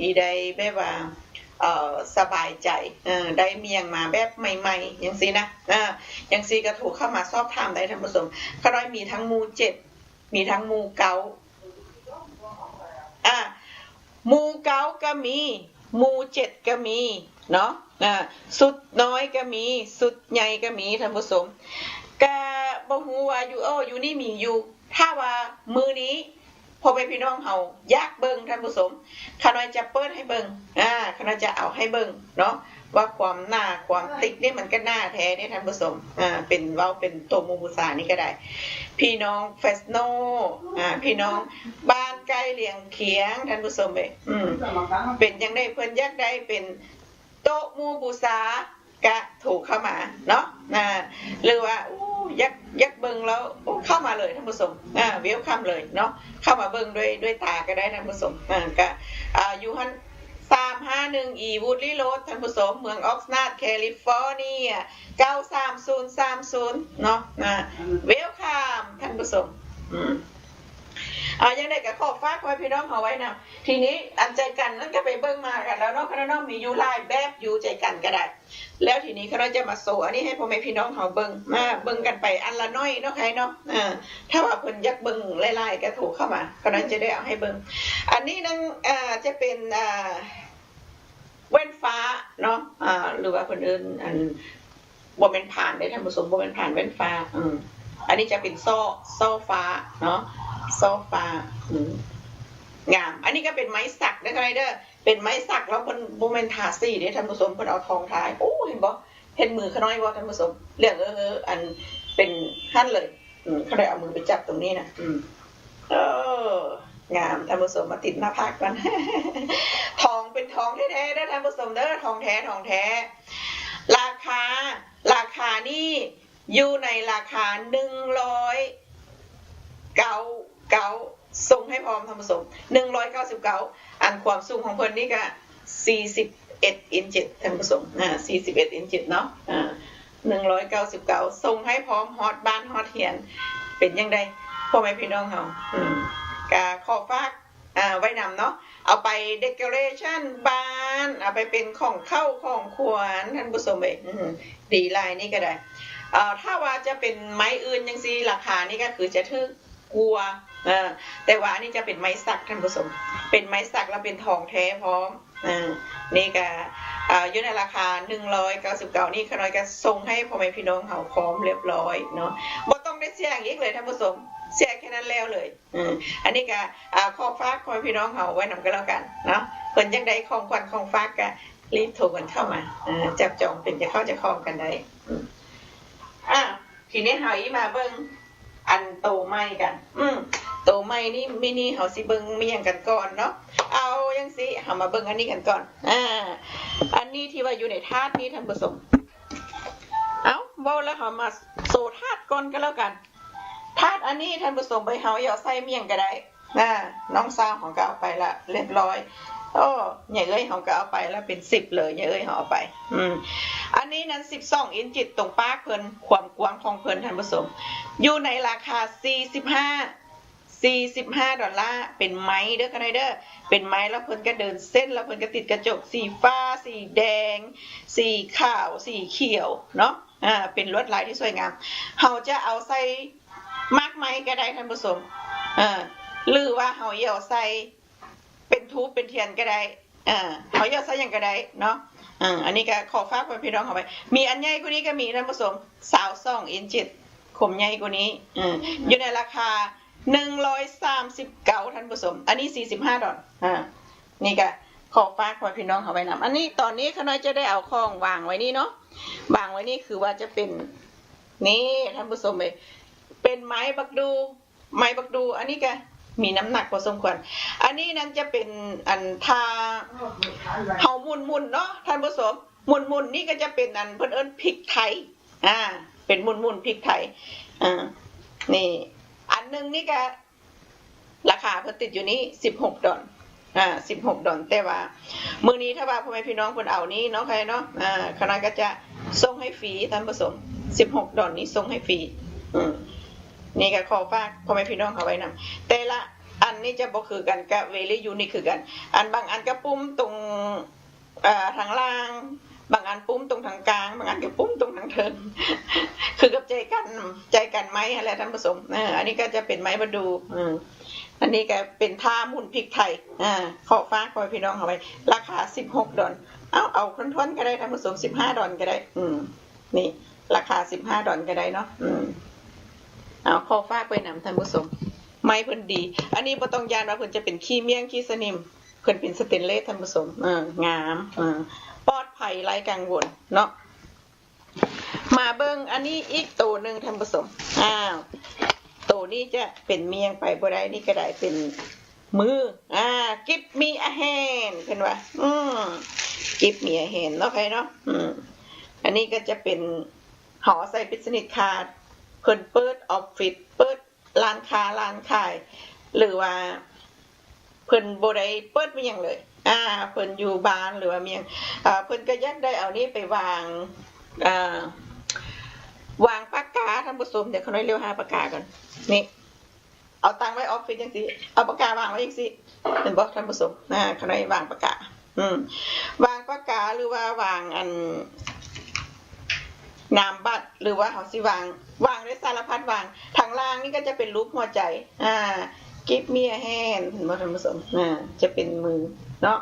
อีได้แบบว่าสบายใจได้เมียงมาแบบใหม่ๆจังซี่นะจังซี่ก็ถูกเข้ามาสอบถามได้ท่านผู้ชมข้าน้อยมีทั้งหมู่7มีทั้งหมู่9หมู่9ก็มีหมู่7ก็มีเนาะสุดน้อยก็มีสุดใหญ่ก็มีท่านผู้ชมก็บ่ฮู้ว่าอยู่นี่มีอยู่ถ้าว่ามื้อนี้พ่อแม่พี่น้องเฮาอยากเบิ่งท่านผู้ชมข้าน้อยจะเปิดให้เบิ่งข้าน้อยจะเอาให้เบิ่งเนาะว่าความหน้าความติดนี่มันก็หน้าแท้นี่ท่านผู้ชมเป็นเว้าเป็นโตหมู่บูชานี่ก็ได้พี่น้องเฟสโนพี่น้องบ้านใกล้เลียงเคียงท่านผู้ชมเป็นจังได๋เพิ่นอยากได้เป็นโต๊ะหมู่บูชาก็ถูกเข้ามาเนาะหรือว่ายักเบิ่งแล้วเข้ามาเลยท่านผู้ชมเวลคัมเลยเนาะเข้ามาเบิ่งด้วยตาก็ได้ท่านผู้ชมก็อยู่หั่น351 อีวูดลี่โรดท่านผู้ชมเมืองออกซ์นาดแคลิฟอร์เนีย93030เนาะเวลคัมท่านผู้ชมยังได้ก็ขอฝากไว้พี่น้องเอาไว้นะทีนี้อันใจกันนั่นก็ไปเบิ่งมากันแล้วเนาะคณะน้องมีอยู่หลายแบบอยู่ใจกันก็ได้แล้วทีนี้คณะจะมาโซอันนี้ให้พ่อแม่พี่น้องเขาเบิ่งมาเบิ่งกันไปอันละน้อยเนาะใครเนาะถ้าว่าเพิ่นอยากเบิ่งหลายๆก็ถูกเข้ามาคณะจะได้เอาให้เบิ่งอันนี้นั่นจะเป็นแว่นฟ้าเนาะหรือว่าเพิ่นเอิ้นอันบ่แม่นผ่านได้ท่านผู้ชมบ่แม่นผ่านแว่นฟ้าอันนี้จะเป็นโซ่ฟ้าเนาะโซฟางามอันนี้ก็เป็นไม้สักได้ก็ได้เด้อเป็นไม้สักแล้วเพิ่นบ่แม่นทาสีเด้ท่านผู้ชมเพิ่นเอาทองทาโอ้เห็นบ่เห็นมือเขาน้อยบ่ท่านผู้ชมเรื่องอันเป็นหั่นเลยเขาได้เอามือไปจับตรงนี้นะงามท่านผู้ชมมาติดหน้าผากกันทองเป็นทองแท้ๆเด้อท่านผู้ชมเด้อทองแท้ราคานี่อยู่ในราคา199ส่งให้พร้อมท่านผู้ชม199อันความสูงของเพิ่นนี่ก็41 อินชท่านผู้ชม41 อินชเนาะ199ส่งให้พร้อมฮอตบ้านฮอตเฮียนเป็นจังได๋พ่อแม่พี่น้องเฮาก็ขอฝากไว้นำเนาะเอาไปเดคอเรชั่นบ้านเอาไปเป็นของเข้าของขวัญท่านผู้ชมดีหลายนี่ก็ได้ถ้าว่าจะเป็นไม้อื่นจังซี่ราคานี่ก็คือจะถึกกลัวแต่ว่าอันนี้จะเป็นไม้สักท่านผู้ชมเป็นไม้สักแล้วเป็นทองแท้พร้อมนี่ก็อยู่ในราคา199นี่ขน้อยก็ส่งให้พ่อแม่พี่น้องเฮาพร้อมเรียบร้อยเนาะบ่ต้องได้เสียอย่างอีกเลยท่านผู้ชม เสียแค่นั้นแล้วเลยอันนี้ก็ขอฝากพ่อพี่น้องเฮาไว้นำกันแล้วกันเนาะเพิ่นจังได๋ของขวัญของฝากก็รีบโทรกันเข้ามาจับจองเป็นจะเข้าจะคล้องกันได้ทีนี้เฮาอีมาเบิ่งอันโตใหม่กันโตใหม่นี่มินิเฮาสิเบิ่งมีหยังกันก่อนเนาะเอาจังซี่เฮามาเบิ่งอันนี้กันก่อนอันนี้ที่ว่าอยู่ในถาดนี้ท่านผู้ชมเอาเว้าแล้วเฮามาโซถาดก่อนกันแล้วกันถาดอันนี้ท่านผู้ชมไปเฮาอย่าใส่เมี่ยงก็ได้น้องสาวของก็เอาไปละเรียบร้อยใหญ่เอ้ยเขาก็เอาไปแล้วเป็น10เลยใหญ่เอ้ยเขาเอาไปอันนี้นั้น12อินจิตตรงปากเพิ่นความกว้างของเพิ่นท่านผู้ชมอยู่ในราคา45 ดอลลาร์เป็นไม้เด้อกันเด้อเป็นไม้แล้วเพิ่นก็เดินเส้นแล้วเพิ่นก็ติดกระจกสีฟ้าสีแดงสีขาวสีเขียวเนาะเป็นลวดลายที่สวยงามเขาจะเอาใส่มากไม้ก็ได้ท่านผู้ชมหรือว่าเขาเอาใส่เป็นทูบเป็นเทียนก็ได้เขาอยากใส่ยังก็ได้เนาะอันนี้ก็ขอฝากไว้พี่น้องเอาไปมีอันใหญ่กว่านี้ก็มีท่านผู้ชม22อินจิตขมใหญ่กว่านี้อยู่ในราคา139ท่านผู้ชมอันนี้45 ดอลนี่ก็ขอฝากไว้พี่น้องเอาไว้นำอันนี้ตอนนี้ข้าน้อยจะได้เอาของวางไว้นี่เนาะวางไว้นี่คือว่าจะเป็นนี่ท่านผู้ชมเลยเป็นไม้บักดูอันนี้ก็มีน้ำหนักพอสมควรอันนี้นั้นจะเป็นอันทาเฮามุนเนาะท่านผู้ชมมุนนี่ก็จะเป็นอันเพิ่นเอิ้นพริกไทยเป็นมุนพริกไทยนี่อันนึงนี่ก็ราคาเพิ่นติดอยู่นี้16 ดอล16 ดอลแต่ว่ามื้อนี้ถ้าว่าพ่อแม่พี่น้องเพิ่นเอานี้เนาะใครเนาะคณะก็จะส่งให้ฟรีท่านผู้ชม16 ดอลนี้ส่งให้ฟรีนี่ก็ขอฝากพ่อแม่พี่น้องเขาไว้นำแต่ละอันนี้จะบ่คือกันกับเวลี่ยูนิคคือกันอันบางอันก็ปุ้มตรงทางล่างบางอันปุ้มตรงทางกลางบางอันก็ปุ้มตรงทางเทิงคือกับใจกันไม้อะไรท่านผู้ชมอันนี้ก็จะเป็นไม้ประดูอันนี้ก็เป็นท่ามุนพริกไทยขอฝากพ่อแม่พี่น้องเขาไว้ราคา16 ดอลเอาท้นๆก็ได้ท่านผู้ชม15 ดอลก็ได้นี่ราคา15 ดอลก็ได้เนาะเอาขอฝากไปนำท่านผู้ชมไม้เพิ่นดีอันนี้บ่ต้องยานว่าเพิ่นจะเป็นขี้เมี่ยงขี้สนิมเพิ่นเป็นสเตนเลสท่านผู้ชมงามปลอดภัยไร้กังวลเนาะมาเบิ่งอันนี้อีกตัวนึงท่านผู้ชมตัวนี้จะเป็นเมี่ยงไปบ่ได้นี่ก็ได้เป็นมือgive me a hand เพิ่นว่าgive me a hand เนาะใครเนาะอันนี้ก็จะเป็นห่อใส่ปิสนิทคาร์ดเพิ่นเปิดออฟฟิศเปิดร้านค้าร้านขายหรือว่าเพิ่นบ่ได้เปิดมีหยังเลยเพิ่นอยู่บ้านหรือว่ามีหยังเพิ่นก็ยักได้เอานี้ไปวางวางปากกาท่านผู้ชมเดี๋ยวเขาน้อยเร็วหาปากกาก่อนนี่เอาตังไว้ออฟฟิศจังซี่เอาปากกาวางไว้จังซี่เห็นบ่ท่านผู้ชมเขาน้อยวางปากกาวางปากกาหรือว่าวางอันนามบัตรหรือว่าเขาสิวางได้สารพัดวางทางล่างนี่ก็จะเป็นรูปหัวใจgive me a hand เห็นบ่ท่านผู้ชมจะเป็นมือเนาะ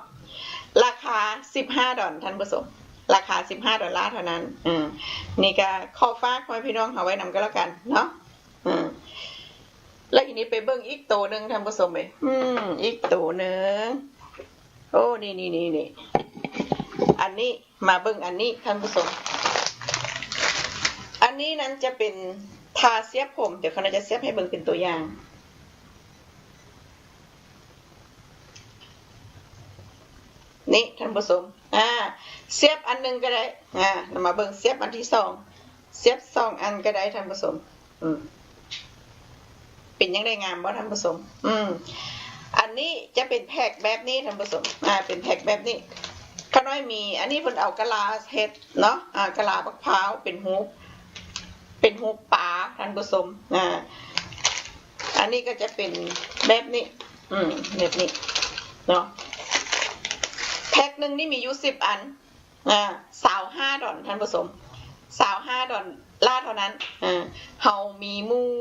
ราคา15 ดอลท่านผู้ชมราคา15 ดอลลาร์เท่านั้นนี่ก็ขอฝากไว้พี่น้องเอาไว้นำก็แล้วกันเนาะแล้วทีนี้ไปเบิ่งอีกตัวนึงท่านผู้ชมอีกตัวนึงโอ้นี่อันนี้มาเบิ่งอันนี้ท่านผู้ชมอันนี้นั้นจะเป็นทาเสียบผมเดี๋ยวเขาจะเสียบให้เบิ่งเป็นตัวอย่างนี่ท่านผู้ชมเสียบอันนึงก็ได้มาเบิ่งเสียบอันที่2เสียบ2อันก็ได้ท่านผู้ชมเป็นยังได้งามบ่ท่านผู้ชมอันนี้จะเป็นแพ็คแบบนี้ท่านผู้ชมเป็นแพ็คแบบนี้ข้าน้อยมีอันนี้เพิ่นเอากะลาเฮ็ดเนาะกะลาบักพร้าวเป็นหูปลาท่านผู้ชมอันนี้ก็จะเป็นแบบนี้แบบนี้เนาะแพ็คนึงนี่มีอยู่10 อัน25 ดอลท่านผู้ชม25 ดอลลาร์เท่านั้นเฮามีหมู่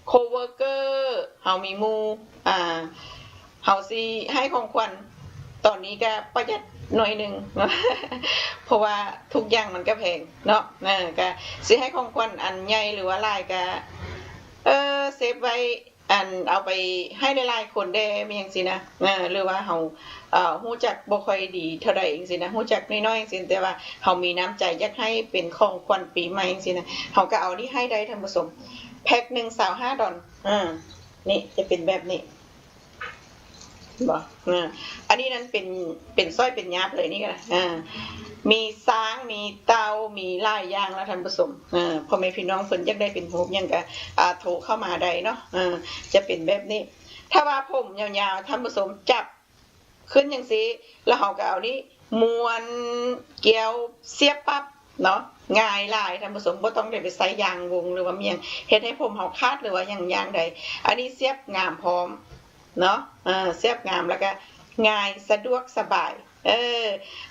โคเวิร์กเกอร์เฮามีหมู่เฮาสิให้ของขวัญตอนนี้ก็ประหยัดหน่อยนึงเพราะว่าทุกอย่างมันก็แพงเนาะก็สิให้ของขวัญอันใหญ่หรือว่าหลายก็ เซฟไว้เอาไปให้หลายๆคนได้มีอย่างสินะหรือว่าเฮาฮู้จักบ่ค่อยดีเท่าใดจังซี่นะฮู้จักน้อยๆจังซี่แต่ว่าเฮามีน้ำใจอยากให้เป็นของขวัญปีใหม่จังซี่นะเฮาก็เอานี่ให้ได้ท่านผู้ชมแพ็คหนึ่ง25ดอลนี่จะเป็นแบบนี้บ่อันนี้นั้นเป็นสร้อยเป็นยับเลยนี่ก็มีช้างมีเต่ามีหลายอย่างแล้วท่านผู้ชมพ่อแม่พี่น้องเพิ่นอยากได้เป็นรูปหยังก็โทรเข้ามาได้เนาะจะเป็นแบบนี้ถ้าว่าผมยาวๆท่านผู้ชมจับขึ้นจังซี่แล้วเฮาก็เอานี่ม้วนเกี่ยวเสียบปั๊บเนาะง่ายหลายท่านผู้ชมบ่ต้องได้ไปใส่ยางวงหรือว่ามีหยังเฮ็ดให้ผมเฮาขาดหรือว่าอย่างใดอันนี้เสียบงามพร้อมเนาะเสียบงามแล้วก็ง่ายสะดวกสบาย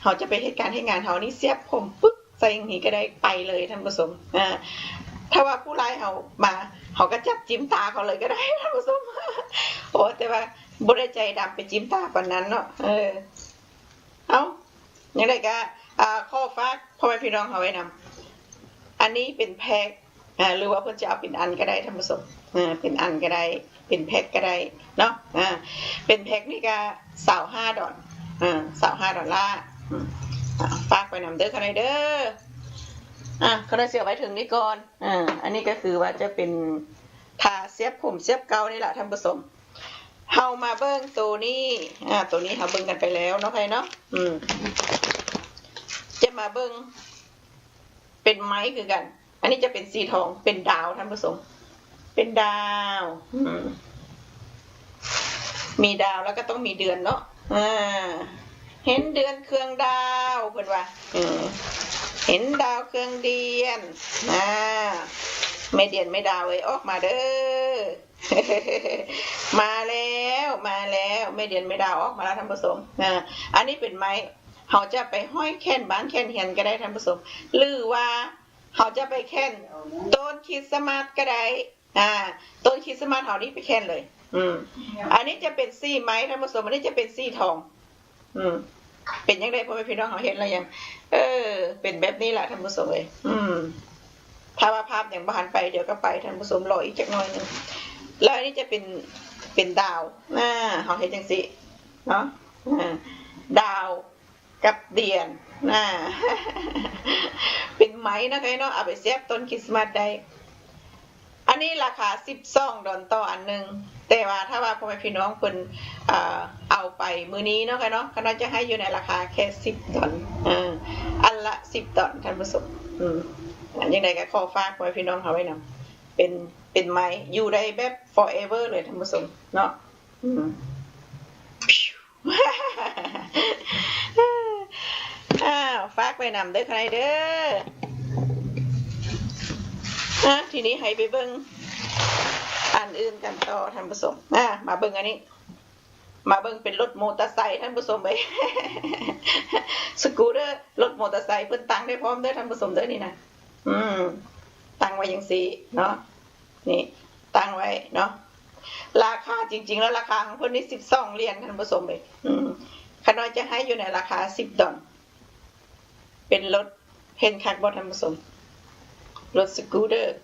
เขาจะไปเหตุการณ์ให้งานเขานี่เสียบผมปึ๊บใส่อย่างนี้ก็ได้ไปเลยท่านผู้ชมถ้าว่าผู้ร้ายเขามาเขาก็จับจิ้มตาเขาเลยก็ได้ท่านผู้ชมโอ้แต่ว่าบุได้ใจดำไปจิ้มตาปานนั้นเนาะเอาอย่างไรก็ข้อฟ้าพ่อแม่พี่น้องเขาไว้นำอันนี้เป็นแพ็คหรือว่าเพื่อนจะเอาเป็นอันก็ได้ท่านผู้ชมเป็นอันก็ได้เป็นแพ็คก็ได้เนาะเป็นแพ็คนี่ก็25ดอล$25ฝากไปนำเด้อค่ะเด้อเขาได้เสียไว้ถึงนี่ก่อนอันนี้ก็คือว่าจะเป็นทาเสียบผมเสียบเกานี่แหละท่านผู้ชมเฮามาเบิ่งตัวนี้ตัวนี้เฮาเบิ่งกันไปแล้วเนาะไผเนาะจะมาเบิ่งเป็นไม้คือกันอันนี้จะเป็นสีทองเป็นดาวท่านผู้ชมเป็นดาวมีดาวแล้วก็ต้องมีเดือนเนาะเห็นเดือนเครื่องดาวเพิ่นว่าเห็นดาวเครื่องเดือนไม่เดือนไม่ดาวเลยออกมาเด้อ มาแล้วไม่เดือนไม่ดาวออกมาแล้วท่านผู้ชมอันนี้เป็นไม้เขาจะไปห้อยแค่นบ้านแค่นเฮียนก็ได้ท่านผู้ชมหรือว่าเขาจะไปแค่นต้นคริสต์มาสก็ได้ต้นคริสต์มาสเขานี่ไปแค่นเลยอันนี้จะเป็นซี่ไม้ท่านผู้ชมอันนี้จะเป็นซี่ทองเป็นยังไงพ่อแม่พี่น้องเขาเห็นแล้วยังเป็นแบบนี้แหละท่านผู้ชมเลยถ้าว่าภาพอย่างบ้านไปเดี๋ยวก็ไปท่านผู้ชมรออีกจักหน่อยนึงแล้วอันนี้จะเป็นดาวเขาเห็นจังสิเนาะดาวกับเดือนเป็นไม้นะคะเนาะเอาไปเสียบต้นคริสต์มาสได้อันนี้ราคา12ดอลต่ออันนึงแต่ว่าถ้าว่าพ่อแม่พี่น้องเพิ่นเอาไปมื้อนี้เนาะค่ะเนาะก็น่าจะให้อยู่ในราคาแค่10ดอลอันละ10ดอลท่านผู้ชมอันยังไงก็ขอฝากพ่อแม่พี่น้องเขาไว้นำเป็นไม้อยู่ได้แบบ forever เลยท่านผู้ชมเนาะฝากไปนำเด้อใครเด้อทีนี้ให้ไปเบิ่งอันอื่นกันต่อท่านผู้ชมมาเบิ่งอันนี้มาเบิ่งเป็นรถมอเตอร์ไซค์ท่านผู้ชมไป สกูตเตอร์รถมอเตอร์ไซค์เพิ่นตั้งได้พร้อมเด้อท่านผู้ชมเด้อนี่นะตั้งไว้จังซี่เนาะนี่ตั้งไว้เนาะราคาจริงๆแล้วราคาของเพิ่นนี่12เหรียญท่านผู้ชมไปขน้อยจะให้อยู่ในราคา10ดอลเป็นรถเห็นคักบ่ท่านผู้ชมรถสกูตเตอร์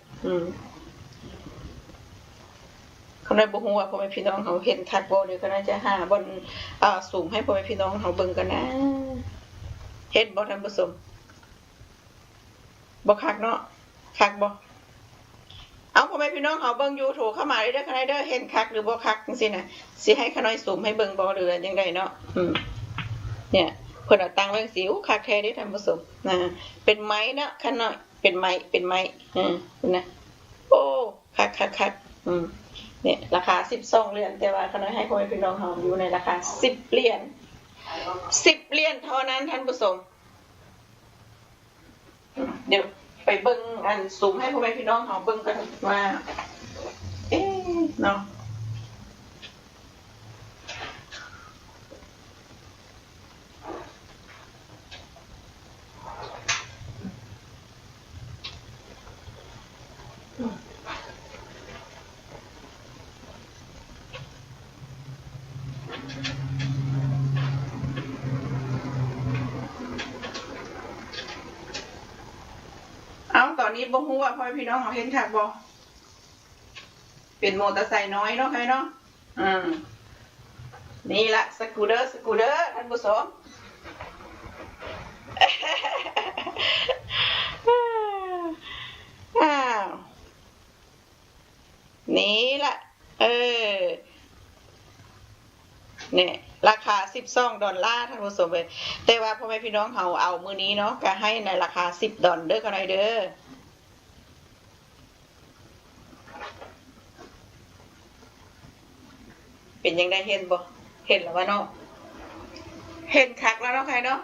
เขาได้บ่ฮู้ว่าพ่อแม่พี่น้องเขาเห็นคักบ่หรือก็น่าจะหาบนสูงให้พ่อแม่พี่น้องเขาเบิ่งกันนะเห็นบ่ท่านผู้ชมบ่คักเนาะคักบ่เอาพ่อแม่พี่น้องเขาเบิ่งอยู่โทรเข้ามาได้ค่ะเด้อเห็นคักหรือบ่คักจังซี่น่ะสิให้ขน้อยสูงให้เบิ่งบ่หรือจังได๋เนาะเนี่ยเพิ่นเอาตั้งไว้จังซี่คักแท้เด้ท่านผู้ชมเป็นไม้นะขน้อยเป็นไม้นะโอ้คักเนี่ยราคา12เหรียญแต่ว่าขน้อยให้พ่อแม่พี่น้องเฮาอยู่ในราคา10เหรียญ10เหรียญเท่านั้นท่านผู้ชมเดี๋ยวไปเบิ่งอันสูงให้พ่อแม่พี่น้องเฮาเบิ่งกันว่าเนาะตอนนี้บ่ฮู้ว่าพ่อพี่น้องเขาเห็นคักบ่ เป็นมอเตอร์ไซค์น้อยเนาะให้เนาะนี่ละสกูเดอร์ท่านผู้ชมอ้าวนี่ละเนี่ยราคา$12ท่านผู้ชมเลยแต่ว่าพ่อแม่พี่น้องเขาเอามื้อนี้เนาะก็ให้ในราคา$10เด้อกันหน่อยเด้อเป็นยังได้เห็นบ่เห็นแล้วว่าเนาะเห็นคักแล้วเนาะใครเนาะ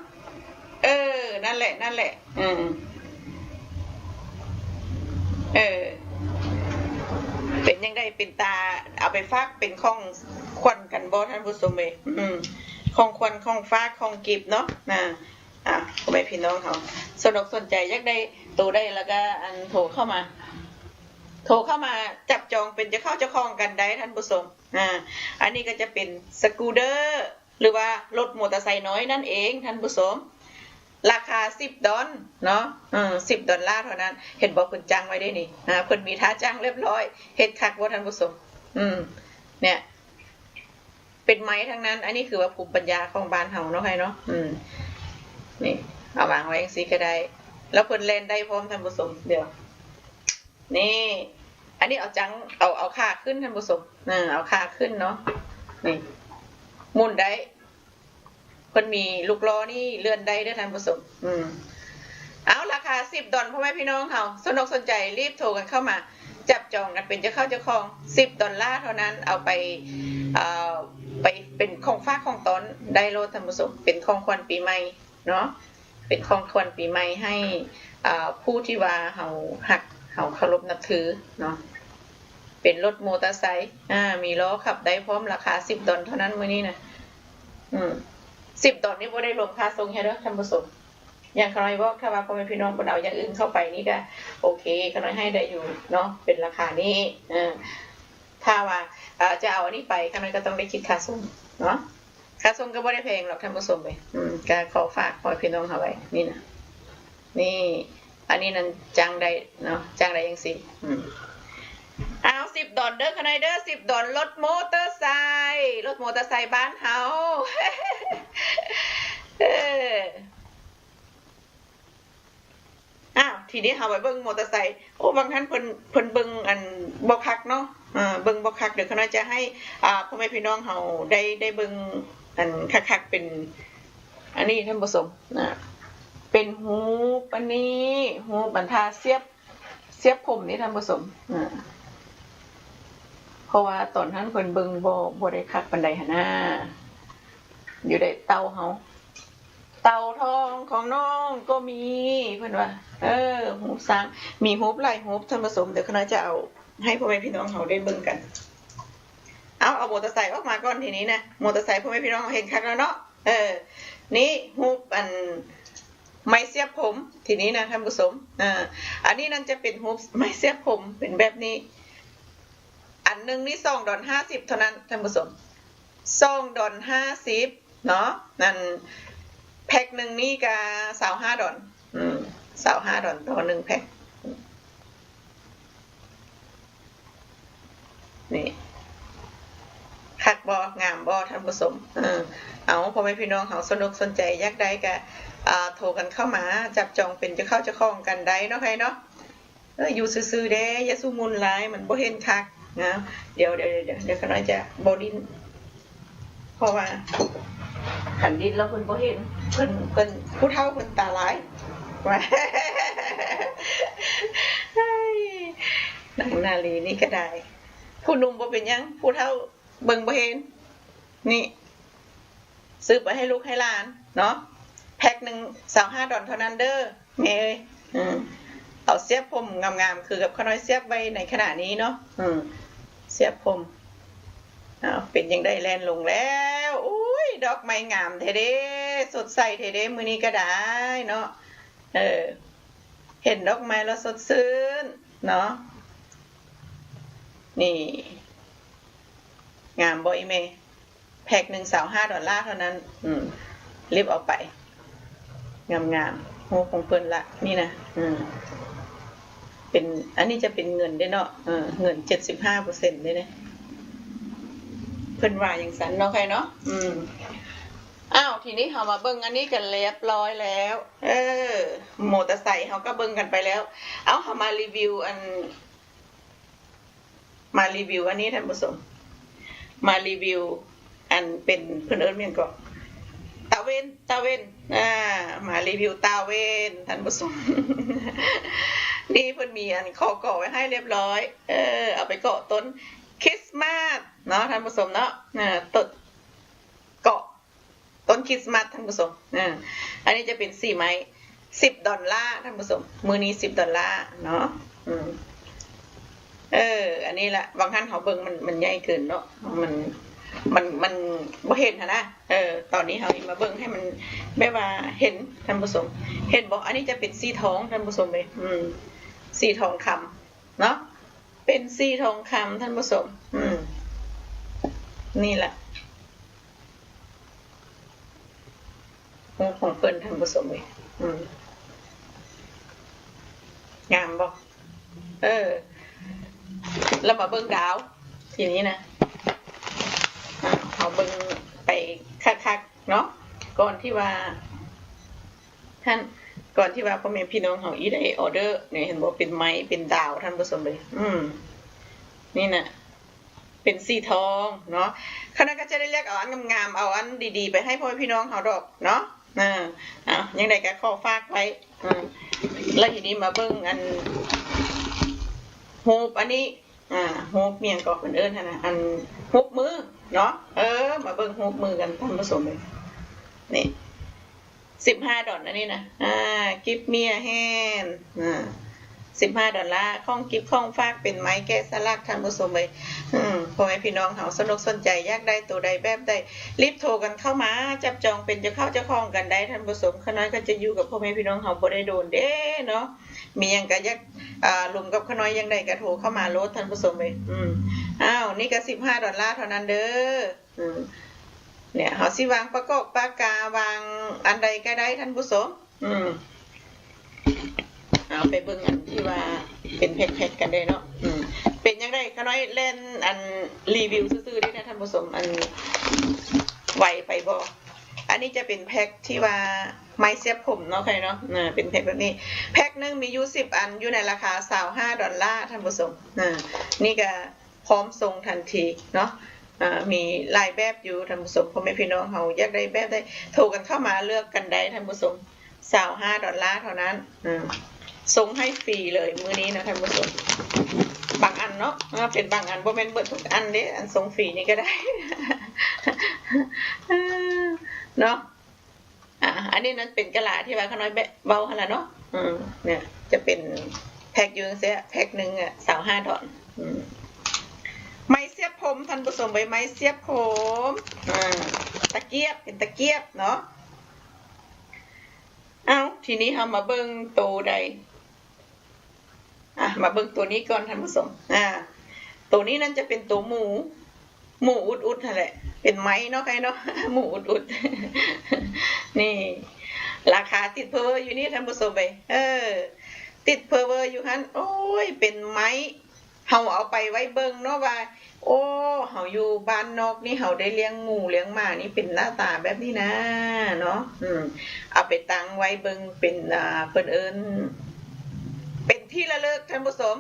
นั่นแหละเป็นยังได้เป็นตาเอาไปฝากเป็นของควันกันบ่ท่านผู้ชมเอ้ยของควันของฝากของกิบเนาะพ่อแม่พี่น้องเขาสนใจอยากได้ตัวได้แล้วก็อันโทรเข้ามาจับจองเป็นจะเข้าจะคล้องกันได้ท่านผู้ชมอันนี้ก็จะเป็นสกูเดอร์หรือว่ารถมอเตอร์ไซค์น้อยนั่นเองท่านผู้ชมราคา$10เนาะ$10เท่านั้นเห็นบอกเพิ่นจ้างไว้ได้นี่เพิ่นมีท่าจ้างเรียบร้อยเฮ็ดคักบ่ท่านผู้ชมเนี่ยเป็นไม้ทั้งนั้นอันนี้คือว่าภูมิปัญญาของบ้านเฮาเนาะให้เนาะนี่เอาวางไว้จังซี่ก็ได้แล้วเพิ่นเล่นได้พร้อมท่านผู้ชมเดี๋ยวนี่อันนี้เอาจังเอาค่าขึ้นท่านผู้ชมเอาค่าขึ้นเนาะนี่หมุนได้เพิ่นมีลูกล้อนี่เลื่อนได้ด้วยท่านผู้ชมเอาราคา$10พ่อแม่พี่น้องเขาสนใจรีบโทรกันเข้ามาจับจองกันเป็นจะเข้าจะครอง$10เท่านั้นเอาไปเป็นของฝากของต้นได้โลดท่านผู้ชมเป็นของขวัญปีใหม่เนาะเป็นของขวัญปีใหม่ให้ผู้ที่ว่าเขาหักเขาเคารพนับถือเนาะเป็นรถมอเตอร์ไซค์มีล้อขับได้พร้อมราคา$10เท่านั้นมื้อนี้นะ$10นี่บ่ได้รวมค่าส่งให้เด้อท่านผู้ชมอย่างขน้อยบอกถ้าว่าพ่อแม่พี่น้องบ่เอาอย่างอื่นเข้าไปนี่ก็โอเคขน้อยให้ได้อยู่เนาะเป็นราคานี้ถ้าว่าจะเอาอันนี้ไปขน้อยก็ต้องได้คิดค่าส่งเนาะค่าส่งก็บ่ได้แพงหรอกท่านผู้ชมเลยก็ขอฝากพ่อพี่น้องเอาไว้นี่นะนี่อันนี้นั่นจังได้เนาะจังได้จังซี่เอา$10เด้อค่ะนายเด้อ$10รถมอเตอร์ไซค์บ้านเฮาทีนี้เฮาไปเบิ่งมอเตอร์ไซค์บางท่านเพิ่นเบิ่งอันบ่คักเนาะเบิ่งบ่คักเดี๋ยวเขาน่าจะให้พ่อแม่พี่น้องเฮาได้เบิ่งอันคักๆเป็นอันนี้ท่านผู้ชมเป็นหูปานนี้หูบรรทาเสียบผมนี่ท่านผู้ชมเพราะว่าตอนนั้นเพิ่นเบิ่งบ่ได้คักปานใดหั่นน่ะอยู่ได้เตาเฮาเตาทองของน้องก็มีเพิ่นว่าหูบซ้ำมีหูบหลายหูบท่านผู้ชมเดี๋ยวคณะจะเอาให้พ่อแม่พี่น้องเฮาได้เบิ่งกันเอามอเตอร์ไซค์ออกมาก่อนทีนี้นะมอเตอร์ไซค์พ่อแม่พี่น้องเห็นคักแล้วเนาะนี่หูบอันไม้เสียบผมทีนี้นะท่านผู้ชมอันนี้นั่นจะเป็นหูบไม้เสียบผมเป็นแบบนี้อันนึงนี่$2.50เท่านั้นท่านผู้ชม$2.50เนาะนั่นแพ็คนึงนี่ก็$25$25ต่อ1แพ็คนี่คักบ่งามบ่ท่านผู้ชมเอาพ่อแม่พี่น้องเฮาสนใจอยากได้ก็โทรกันเข้ามาจับจองเป็นจะเข้าจะคล้องกันได้เนาะใครเนาะอยู่ซื่อๆเด้อย่าสู้มุนหลายมันบ่เห็นคักนะเดี๋ยวเขาน่าจะบ่ดินเพราะว่าขันดินแล้วเพิ่นบ่เห็นเพิ่นผู้เฒ่าเพิ่นตาหลายว่านังนาลีนี่ก็ได้ผู้หนุ่มบ่เป็นหยังผู้เฒ่าเบิ่งบ่เห็นนี่ซื้อไปให้ลูกให้หลานเนาะแพ็คนึง$25เท่านั้นเด้อแม่เอ้ยเอาเสียบผมงามๆคือกับขน้อยเสียบไว้ในขณะนี้เนาะเสียบผมเป็นยังได้แลนลงแล้วอุ้ยดอกไม้งามเท่เด้สดใสเท่เด้มื้อนี้ก็ได้เนาะเห็นดอกไม้แล้วสดชื่นเนาะนี่งามบ่อีเมแพ็คนึง$25เท่านั้นรีบเอาไปงามๆโหของเพิ่นละนี่นะ เป็นอันนี้จะเป็นเงินได้เนาะเงิน 75% ได้เนี่ยเพิ่นว่าอย่างสันเนาะใครเนาะอ้าวทีนี้เฮามาเบิ่งอันนี้กันเรียบร้อยแล้วมอเตอร์ไซค์เฮาก็เบิ่งกันไปแล้วเอาเฮามารีวิวอันนี้ท่านผู้ชมมารีวิวอันเป็นเพิ่นเอิ้นเมียนก็ตาเว้นมารีวิวตาเว้นท่านผู้ชม นี่เพิ่นมีอันขอก่อไว้ให้เรียบร้อยเอาไปเกาะต้นคริสต์มาสเนาะท่านผู้ชมเนาะต้นเกาะต้นคริสต์มาสท่านผู้ชมอันนี้จะเป็น4ไม้$10ท่านผู้ชมมื้อนี้$10เนาะอันนี้แหละบางท่านเขาเบิ่งมันใหญ่เกินเนาะมันบ่เห็นนะตอนนี้เขามาเบิ่งให้มันแบบว่าเห็นท่านผู้ชมเห็นบอกอันนี้จะเป็นสีทองท่านผู้ชมเลยสีทองคำเนาะเป็นสีทองคำท่านผู้ชมนี่แหละของเพิ่นท่านผู้ชมเลยงามบ่แล้วมาเบิ่งดาวทีนี้นะเอาเบิ่งไปคักๆเนาะก่อนที่ว่าพ่อแม่พี่น้องเฮาอีได้ออเดอร์เนี่ยเห็นบ่เป็นไม้เป็นดาวท่านผู้ชมเลยนี่น่ะเป็นสีทองเนาะคณะก็จะได้เรียกเอาอันงามๆเอาอันดีๆไปให้พ่อแม่พี่น้องเฮาดอกเนาะยังได้ก็ขอฝากไว้แล้วทีนี้มาเบิ่งอันโฮปอันนี้โฮปเมียงก็เป็นเอิ้นนะอันโฮปมือเนาะมาเบิ่งโฮปมือกันท่านผู้ชมเลยนี่$15อันนี้นะกิฟต์เมียแฮน$15ข้องกิฟต์ข้องฝากเป็นไม้แกะสลักท่านผู้ชมเลยพ่อแม่พี่น้องเฮาสนใจอยากได้ตัวใดแบบใดรีบโทรกันเข้ามาจับจองเป็นจะเข้าจะคล้องกันได้ท่านผู้ชมขน้อยก็จะอยู่กับพ่อแม่พี่น้องเฮาบ่ได้โดนเด้เนาะมีหยังก็อยากลุมกับขน้อยยังได้ก็โทรเข้ามาโลดท่านผู้ชมเลยนี่ก็$15เท่านั้นเด้อเนี่ยเฮาสิวางประกอบปากกาวางอันใดก็ได้ท่านผู้ชมเอาไปเบิ่งอันที่ว่าเป็นแพ็คๆกันได้เนาะเป็นจังได๋ขน้อยเล่นอันรีวิวซื่อๆนี่นะท่านผู้ชมอันไหวไปบ่อันนี้จะเป็นแพ็คที่ว่าไม้เสียบผมเนาะใครเนาะเป็นแพ็คแบบนี้แพ็คนึงมีอยู่10อันอยู่ในราคา$25ท่านผู้ชมนี่ก็พร้อมส่งทันทีเนาะมีหลายแบบอยู่ท่านผู้ชมพ่อแม่พี่น้องเฮาอยากได้แบบได้โทรกันเข้ามาเลือกกันได้ท่านผู้ชม$25เท่านั้นส่งให้ฟรีเลยมื้อนี้นะท่านผู้ชมบางอันเนาะเป็นบางอันบ่แม่นเบิดทุกอันเด้อันส่งฟรีนี่ก็ได้ เนาะอันนี้นั้นเป็นกะลาที่ว่าขน้อยเบาหั่นล่ะเนาะเนี่ยจะเป็นแพ็คอยู่จังซี่แพ็คนึง$25ไม้เสียบผมท่านผู้ชมไม้เสียบผมตะเกียบเป็นตะเกียบเนาะทีนี้เฮามาเบิ่งตัวใดมาเบิ่งตัวนี้ก่อนท่านผู้ชมตัวนี้นั่นจะเป็นตัวหมูอุดๆนั่นแหละเป็นไม้เนาะใครเนาะหมูอุดๆนี่ราคาติดเพอร์เวอร์อยู่นี่ท่านผู้ชมไปติดเพอร์เวอร์อยู่หั่นโอ้ยเป็นไม้เฮาเอาไปไว้เบิ่งเนาะว่าโอ้เฮาอยู่บ้านนอกนี่เฮาได้เลี้ยงหมูเลี้ยงหมานี่เป็นหน้าตาแบบนี้นะเนาะเอาไปตั้งไว้เบิ่งเป็นเพิ่นเอิ้นเป็นที่ระลึกท่านผู้ชม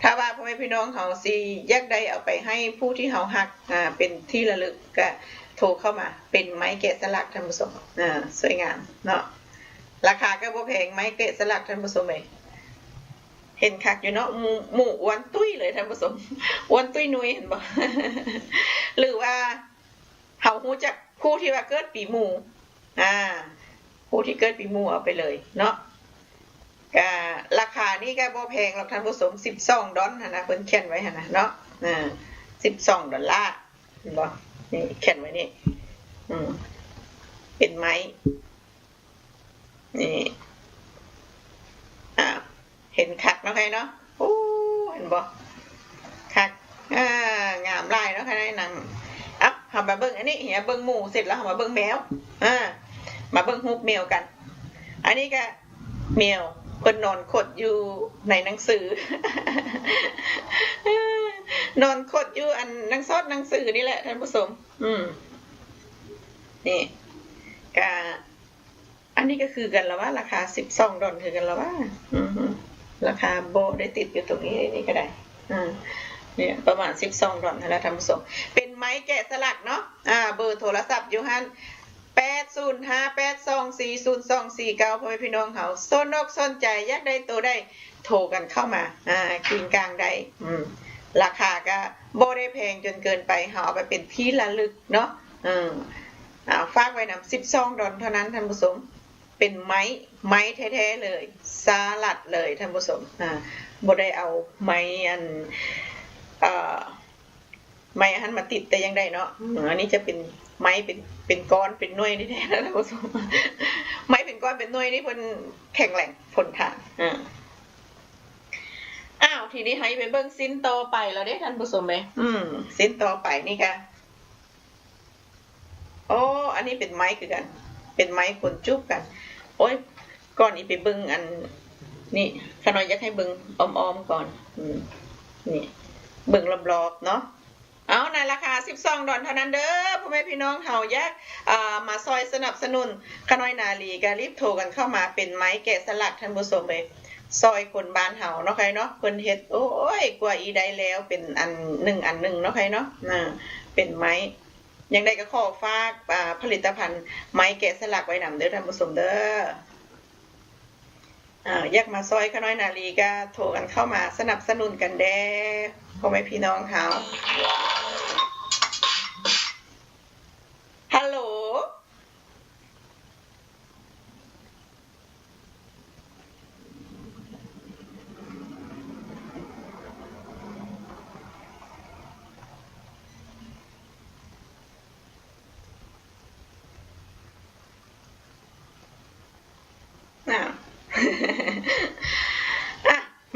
ถ้าว่าพ่อแม่พี่น้องเฮาสิอยากได้เอาไปให้ผู้ที่เฮาฮักเป็นที่ระลึกก็โทรเข้ามาเป็นไม้แกะสลักท่านผู้ชมสวยงามเนาะราคาก็บ่แพงไม้แกะสลักท่านผู้ชมเห็นคักอยู่เนาะหมูอ้วนตุ้ยเลยท่านผู้ชมอ้วนตุ้ยนุ้ยเห็นบ่ หรือว่าเฮาฮู้จักผู้ที่ว่าเกิดปีหมูผู้ที่เกิดปีหมูเอาไปเลยเนาะก็ราคานี่ก็บ่แพงหรอกท่านผู้ชม$12หั่นนะเพิ่นเขียนไว้หั่นนะเนาะ$12เห็นบ่นี่เขียนไว้นี่เป็นไม้นี่เห็นคักเนาะใครเนาะโอ้เห็นบ่คักงามลายเนาะใครได้นำเฮามาเบิ่งอันนี้เฮียเบิ่งหมูเสร็จแล้วเฮามาเบิ่งแมวมาเบิ่งฮูปแมวกันอันนี้ก็แมว เพิ่นนอนขดอยู่ในหนังสือ นอนขดอยู่อันหนังสือนี่แหละท่านผู้ชมนี่กะอันนี้ก็คือกันแล้วว่าราคา$12คือกันแล้วว่าราคาโบได้ติดอยู่ตรงนี้นี่ก็ได้เนี่ยประมาณ$12แล้วท่านผู้ชมเป็นไม้แกะสลักเนาะเบอร์โทรศัพท์อยู่หั่น805824024พ่อแม่พี่น้องเขาสนอกสนใจอยากได้ตัวได้โทรกันเข้ามากินกลางได้ราคาก็บ่ได้แพงจนเกินไปเอาไปเป็นที่ระลึกเนาะฝากไว้นำ$12เท่านั้นท่านผู้ชมเป็นไม้แท้ๆเลยสลัดเลยท่านผู้ชมบ่ได้เอาไม้อันไม้หันมาติดแต่ยังได้เนาะอันนี้จะเป็นไม้เป็นก้อนเป็นหน่วยนี่แท้ๆนะท่านผู้ชมไม้เป็นก้อนเป็นหน่วยนี่เพิ่นแข็งแรงทนทานทีนี้ให้ไปเบิ่งสิ้นต่อไปแล้วเด้ท่านผู้ชมไหมสิ้นต่อไปนี่ค่ะโอ้อันนี้เป็นไม้คือกันเป็นไม้คนจุ๊บกันโอ้ยก่อนนี้ไปเบิ่งอันนี่ขน้อยอยากให้เบิ่งอ้อมๆก่อนนี่เบิ่งรอบๆเนาะเอาในราคา$12เท่านั้นเด้อพ่อแม่พี่น้องเฮาอยากมาซอยสนับสนุนขน้อยนาลีก็รีบโทรกันเข้ามาเป็นไม้แกะสลักท่านผู้ชมเลยซอยคนบ้านเฮาเนาะใครเนาะเพิ่นเฮ็ดโอ้ยกว่าอีได้แล้วเป็นอันหนึ่งเนาะใครเนาะเป็นไม้ยังได้ก็ขอฝากผลิตภัณฑ์ไม้แกะสลักไว้นำเด้อท่านผู้ชมเด้ออยากมาซอยขน้อยนาลีก็โทรกันเข้ามาสนับสนุนกันแด้พ่อแม่พี่น้องเฮาฮัลโหล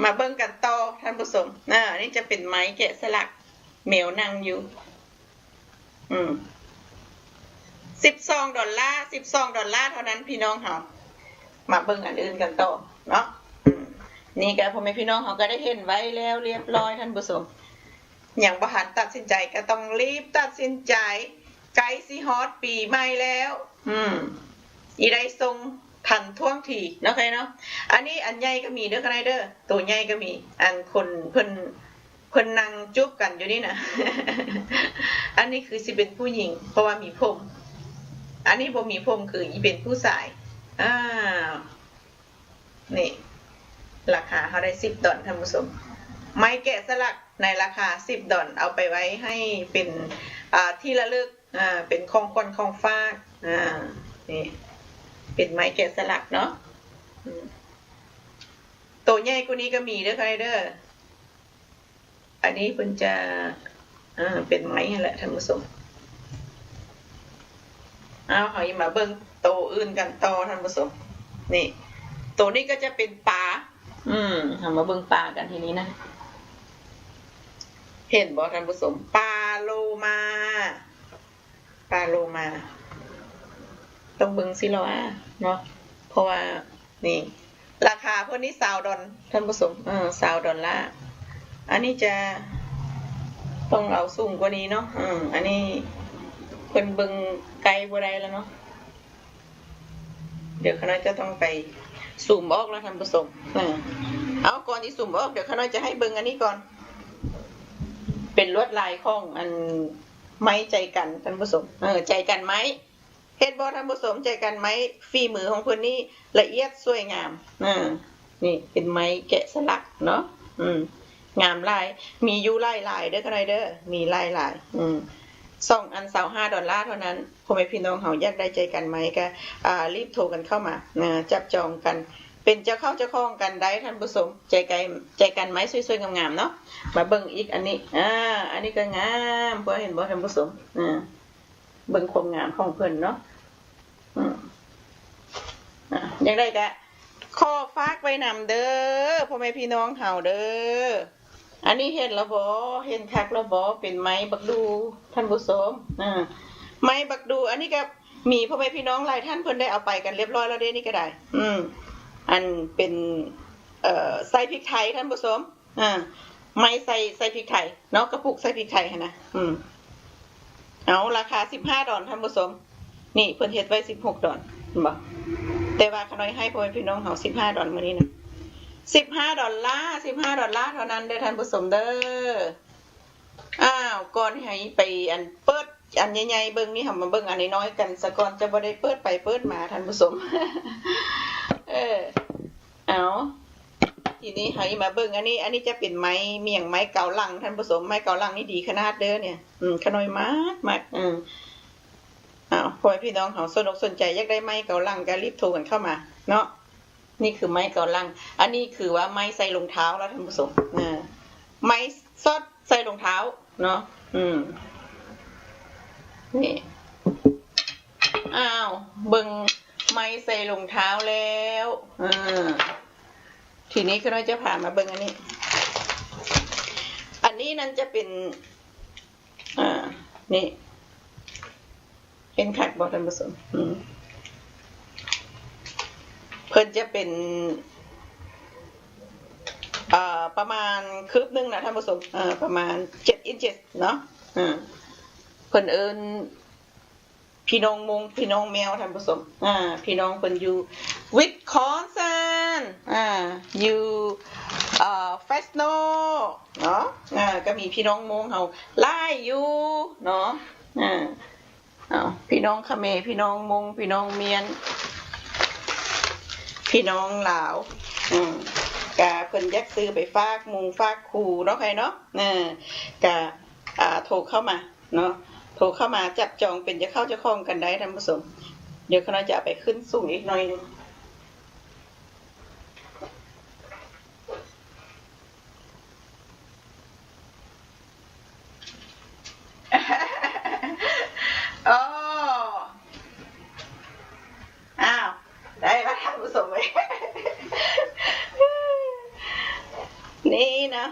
มาเบิ่งกันต่อท่านผู้ชมนี่จะเป็นไม้แกะสลักแมวนั่งอยู่$12เท่านั้นพี่น้องเฮามาเบิ่งอันอื่นกันต่อเนาะนี่ก็พ่อแม่พี่น้องเฮาก็ได้เห็นไว้แล้วเรียบร้อยท่านผู้ชมอย่างบ่ทันตัดสินใจก็ต้องรีบตัดสินใจไกด์สิฮอดปีใหม่แล้วอีได้ทรงทันท่วงทีเนาะใครเนาะอันนี้อันใหญ่ก็มีเด้อกันเด้อตัวใหญ่ก็มีอันคนเพิ่นนั่งจุ๊บกันอยู่นี่นะ อันนี้คือสิเป็นผู้หญิงเพราะว่ามีผมอันนี้บ่มีผมคืออีเป็นผู้ชายนี่ราคาเขาได้$10ท่านผู้ชมไม้แกะสลักในราคา$10เอาไปไว้ให้เป็นที่ระลึกเป็นของคนของฝากนี่เป็นไม้แกะสลักเนาะตัวใหญ่กว่านี้ก็มีเด้อค่ะเด้ออันนี้เพิ่นจะเป็นไม้นั่นแหละท่านผู้ชมเอาเฮามาเบิ่งตัวอื่นกันต่อท่านผู้ชมนี่ตัวนี้ก็จะเป็นปลาเฮามาเบิ่งปลากันทีนี้นะเห็นบ่ท่านผู้ชมปลาโลมาต้องเบิ่งสิล่ะเนาะเพราะว่านี่ราคาพวกนี้$20ท่านผู้ชม$20อันนี้จะต้องเอาสูงกว่านี้เนาะอันนี้เพิ่นเบิ่งไกลบ่ได้แล้วเนาะเดี๋ยวคณะจะต้องไปซูมออกแล้วท่านผู้ชมเอาก่อนที่ซูมออกเดี๋ยวคณะจะให้เบิ่งอันนี้ก่อนเป็นลวดลายของอันไม้ใจกันท่านผู้ชมใจกันไม้เฮ็ดบ่ท่านผู้ชมใจกันไม้ฝีมือของเพิ่นนี่ละเอียดสวยงามนี่เป็นไม้แกะสลักเนาะงามลายมีอยู่หลายๆเด้อค่ะเด้อมีหลาย2อัน$25เท่านั้นพ่อแม่พี่น้องเฮาอยากได้ใจกันไม้ก็รีบโทรกันเข้ามาจับจองกันเป็นเจ้าเข้าเจ้าของกันได้ท่านผู้ชมใจกันไม้สวยๆงามๆเนาะมาเบิ่งอีกอันนี้อันนี้ก็งามบ่เห็นบ่ท่านผู้ชมเบิ่งความงามของเพิ่นเนาะอยากได้ก็ขอฝากไว้นำเด้อพ่อแม่พี่น้องเฮาเด้ออันนี้เห็นแล้วบ่เห็นคักแล้วบ่เป็นไม้บักดูท่านผู้ชมไม้บักดูอันนี้ก็มีพ่อแม่พี่น้องหลายท่านเพิ่นได้เอาไปกันเรียบร้อยแล้วเด้นี่ก็ได้ อันเป็นใส่พริกไทยท่านผู้ชมไม่ใส่พริกไทยเนาะกระปุกใส่พริกไทยนะเอาราคา$15ท่านผู้ชมนี่เพิ่นเฮ็ดไว้$16บ่แต่ว่าขน้อยให้พ่อแม่พี่น้องเฮา$15มื้อนี้นะ$15เท่านั้นเด้อท่านผู้ชมเด้อก่อนให้ไปอันเปิดอันใหญ่ๆเบิ่งนี่เฮามาเบิ่งอันน้อยๆกันซะก่อนจะบ่ได้เปิดไปเปิดมาท่านผู้ชมเอาทีนี้ให้มาเบิ่งอันนี้จะเป็นไม้เมี่ยงไม้เกาลังท่านผู้ชมไม้เกาลังนี่ดีขนาดเด้อเนี่ยขน้อยมากพ่อแม่พี่น้องเฮาสนใจอยากได้ไม้เกาลังก็รีบโทรกันเข้ามาเนาะนี่คือไม้เกาลังอันนี้คือว่าไม้ใส่รองเท้าแล้วท่านผู้ชมไม้ซอดใส่รองเท้าเนาะนี่เบิ่งไม้ใส่รองเท้าแล้วทีนี้ก็เราจะผ่านมาเบิ่งอันนี้นั่นจะเป็นนี่เป็นขัดบอท่านผู้ชมเพิ่นจะเป็นประมาณคืบนึงนะท่านผู้ชมประมาณ7 อินช์เนาะเพิ่นเอิ้นพี่น้องมงพี่น้องแมวท่านผู้ชมพี่น้องเพิ่นอยู่วิทคอนซันอยู่เฟสโนเนาะก็มีพี่น้องมงเฮาไล่อยู่เนาะพี่น้องเขมรพี่น้องมงพี่น้องเมียนพี่น้องลาวกะเพิ่นอยากซื้อไปฝากมุงฝากครูเนาะใครเนาะกะโทรเข้ามาเนาะโทรเข้ามาจับจองเป็นจะเข้าจะคล้องกันได้ท่านผู้ชมเดี๋ยวคณะจะเอาไปขึ้นสูงอีกหน่อยนึงได้แล้วท่านผู้ชมไหมนี่นะ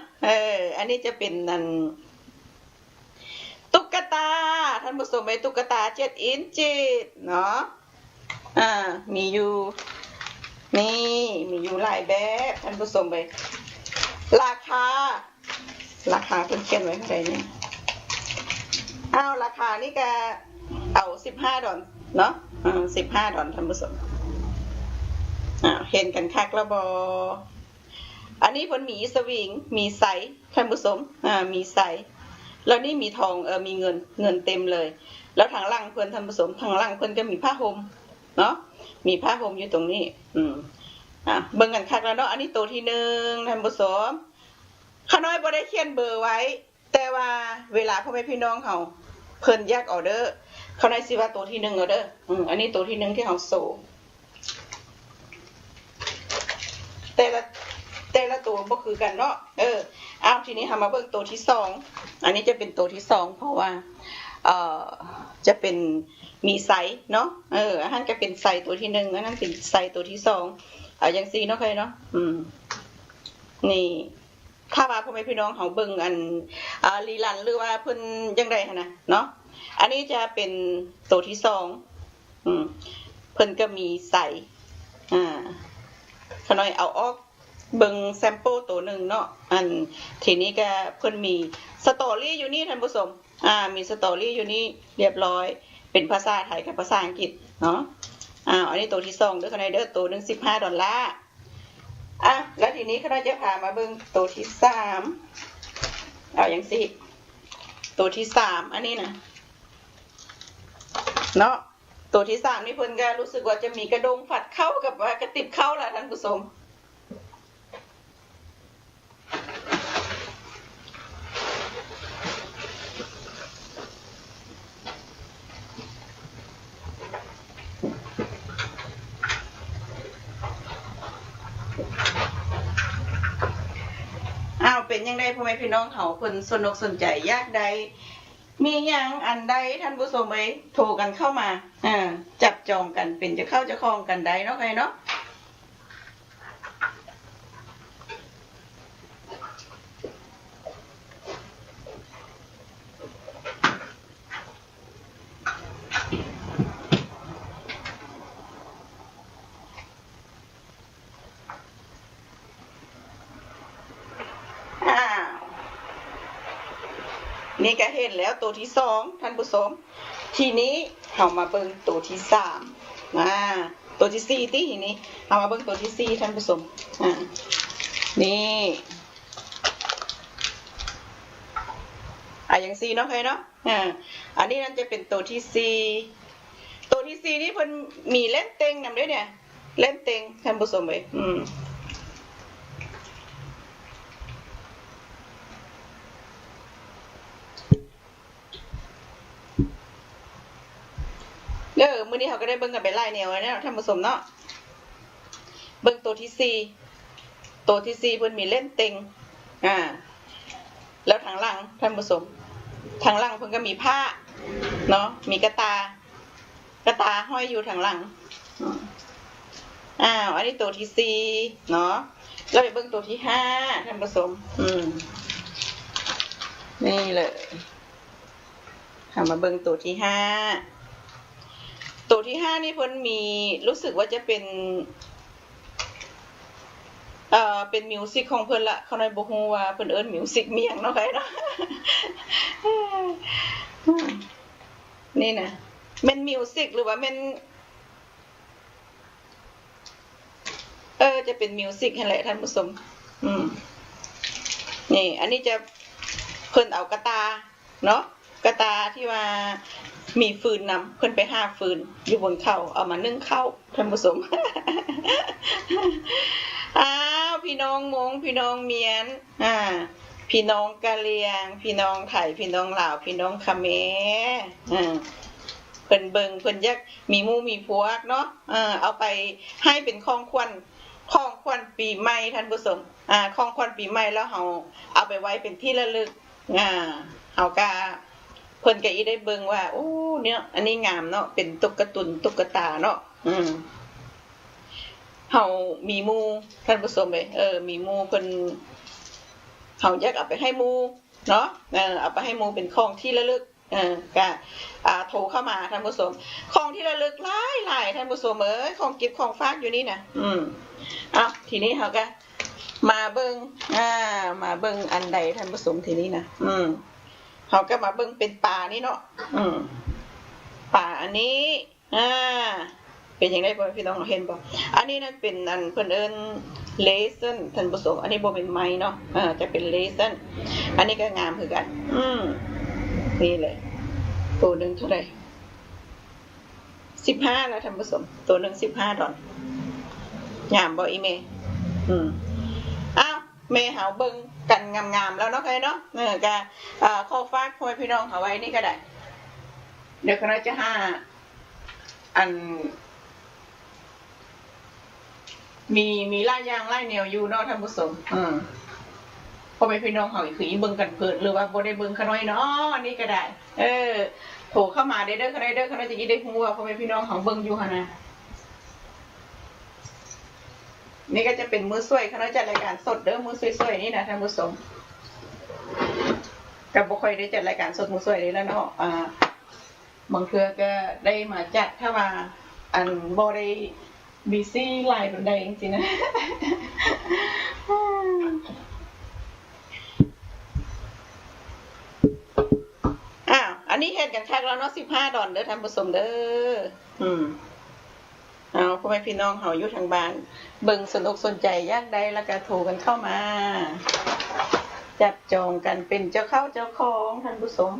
อันนี้จะเป็นนันตุ๊กตาท่านผู้ชมไหมตุ๊กตา7 อินช์เนาะมีอยู่หลายแบบท่านผู้ชมไหมราคาเพิ่นเขียนไว้เท่าไหร่เนี่ยราคานี่ก็เอา$15เนาะ$15ท่านผู้ชมเห็นกันคักแล้วบออันนี้เพิ่นมีสวิงมีใสท่านผู้ชมมีใสแล้วนี่มีทองมีเงินเต็มเลยแล้วทางล่างเพิ่นท่านผู้ชมทางล่างเพิ่นก็มีผ้าห่มเนาะมีผ้าห่มอยู่ตรงนี้เบิ่งกันคักแล้วเนาะอันนี้ตัวที่1ท่านผู้ชมข้าน้อยบ่ได้เขียนเบอร์ไว้แต่ว่าเวลาพ่อแม่พี่น้องเฮาเพิ่นแยกออเดอร์ข้าน้อยสิว่าตัวที่1ออเดอร์อันนี้ตัวที่1ที่เฮาโซแต่ละตัวบ่คือกันเนาะทีนี้มาเบิ่งตัวที่2อันนี้จะเป็นตัวที่2เพราะว่าจะเป็นมีไซส์เนาะอันนั้นก็เป็นไซส์ตัวที่1อันนั้นเป็นไซส์ตัวที่2อย่างซี่เนาะเคยเนาะนี่ถ้าว่าพ่อแม่พี่น้องเฮาเบิ่งอันรีลันหรือว่าเพิ่นจังได๋หั่นน่ะเนาะอันนี้จะเป็นตัวที่2เพิ่นก็มีไซส์ขน้อยเอาออกเบิ่งแซมเปิลตัวหนึ่งเนาะทีนี้ก็เพิ่นมีสตอรี่อยู่นี่ท่านผู้ชมมีสตอรี่อยู่นี่เรียบร้อยเป็นภาษาไทยกับภาษาอังกฤษเนาะอันนี้ตัวที่2เด้อขน้อยเด้อตัวนึง$15แล้วทีนี้ขน้อยจะพามาเบิ่งตัวที่3อย่างสิตัวที่3อันนี้นะเนาะตัวที่3นี่เพิ่นก็รู้สึกว่าจะมีกระดงฝัดเข้ากับว่ากระติบเข้าล่ะท่านผู้ชมเป็นยังไงพ่อแม่พี่น้องเขาเพิ่นสนใจอยากใดมีหยังอันใดท่านผู้ชมเอ้ยโทรกันเข้ามาจับจองกันเป็นจะเข้าจะคล้องกันได้เนาะไงเนาะ นี่ก็เห็นแล้วตัวที่สองท่านผู้ชมทีนี้เรามาเบิ่งตัวที่สามตัวที่สี่ทีนี้เอามาเบิ่งตัวที่สี่ท่านผู้ชมนี่อย่างสี่เนาะใครเนาะอันนี้นั่นจะเป็นตัวที่สี่ตัวที่สี่นี่เพิ่นมีเล่นเต็งนำด้วยเนี่ยเล่นเต็งท่านผู้ชมเลยมื้อนี้เขาก็ได้เบิ่งกันไปไล่แนวแล้วท่านผู้ชมเนาะเบิ่งตัวที่สี่ตัวที่สี่เพิ่นมีเล่นเต็งแล้วทางหลังท่านผู้ชมทางหลังเพิ่นก็มีผ้าเนาะมีกระตห้อยอยู่ทางหลังอันนี้ตัวที่สี่เนาะเราไปเบิ่งตัวที่ห้าท่านผู้ชมนี่เลยมาเบิ่งตัวที่ห้าตัวที่ห้านี่เพิ่นมีรู้สึกว่าจะเป็นมิวสิกของเพิ่นละเขาในบ่ฮู้ว่าเพิ่นเอิ้นมิวสิกเมียงเนาะใครเนาะนี่นะแม่นมิวสิกหรือว่าแม่นจะเป็นมิวสิกนั่นแหละท่านผู้ชมนี่อันนี้จะเพิ่นเอากระตาเนาะกระตาที่ว่ามีฟืนนำเพิ่นไปหาฟืนอยู่บนเขาเอามานึ่งข้าวท่านผู้ชมพี่น้องมงพี่น้องเมียนพี่น้องกะเหรี่ยงพี่น้องไทยพี่น้องลาวพี่น้องเขมรเพิ่นเบิ่งเพิ่นอยากมีหมู่มีพวกเนาะเอาไปให้เป็นของขวัญปีใหม่ท่านผู้ชมของขวัญปีใหม่แล้วเฮาเอาไปไว้เป็นที่ระลึกเฮาก็เพิ่นก็อีได้เบิ่งว่าโอ้เนี่ยอันนี้งามเนาะเป็นตุ๊กตาเนาะเฮามีหมู่ท่านผู้ชมมีหมู่เพิ่นเฮาอยากเอาไปให้หมู่เนาะเอาไปให้หมู่เป็นของที่ระลึกก็โทรเข้ามาท่านผู้ชมของที่ระลึกหลายท่านผู้ชมของเก็บของฝากอยู่นี่นะทีนี้เฮาก็มาเบิ่งอันใดท่านผู้ชมทีนี้นะเขาก็มาเบิ่งเป็นป่านี่เนาะป่าอันนี้เป็นอย่างไรบ่พี่น้องเห็นบ่อันนี้นั่นเป็นอันเพิ่นเอิ้นเลเซนท่านผู้ชมอันนี้บ่เป็นไม้เนาะจะเป็นเลเซนอันนี้ก็งามคือกันนี่เลยตัวนึงเท่าไหร่15แล้วท่านผู้ชมตัวนึง15ดอลงามบ่อีเมแม่หาเบิ่งกันงามๆแล้วเนาะใครเนาะก็ขอฝากพ่อพี่น้องเอาไว้นี่ก็ได้เดี๋ยวคณะจะอันมีหลายอย่างหลายแนวอยู่เนาะท่านผู้ชมพ่อพี่น้องเขาคือเบิ่งกันเพิ่นหรือว่าบ่ได้เบิ่งขน้อยเนาะนี่ก็ได้โทรเข้ามาได้เด้อคณะจะได้ฮู้ว่าพ่อพี่น้องเขาเบิ่งอยู่หั่นน่ะนี่ก็จะเป็นมื้อสวยคณะจัดรายการสดเด้อมื้อสวยๆนี่นะท่านผู้ชมก็บ่ค่อยได้จัดรายการสดมื้อสวยเลยแล้วเนาะบางเทื่อก็ได้มาจัดถ้าว่าอันบ่ได้บีซี่หลายปานใดจริงๆนะอันนี้เฮ็ดกันคักแล้วเนาะ15ดอลเด้อท่านผู้ชมเด้อพ่อแม่พี่น้องเขาอยู่ทางบ้านเบิ่งสนุกสนใจยากใดแล้วก็โทรกันเข้ามาจับจองกันเป็นเจ้าเข้าเจ้าของท่านผู้ชม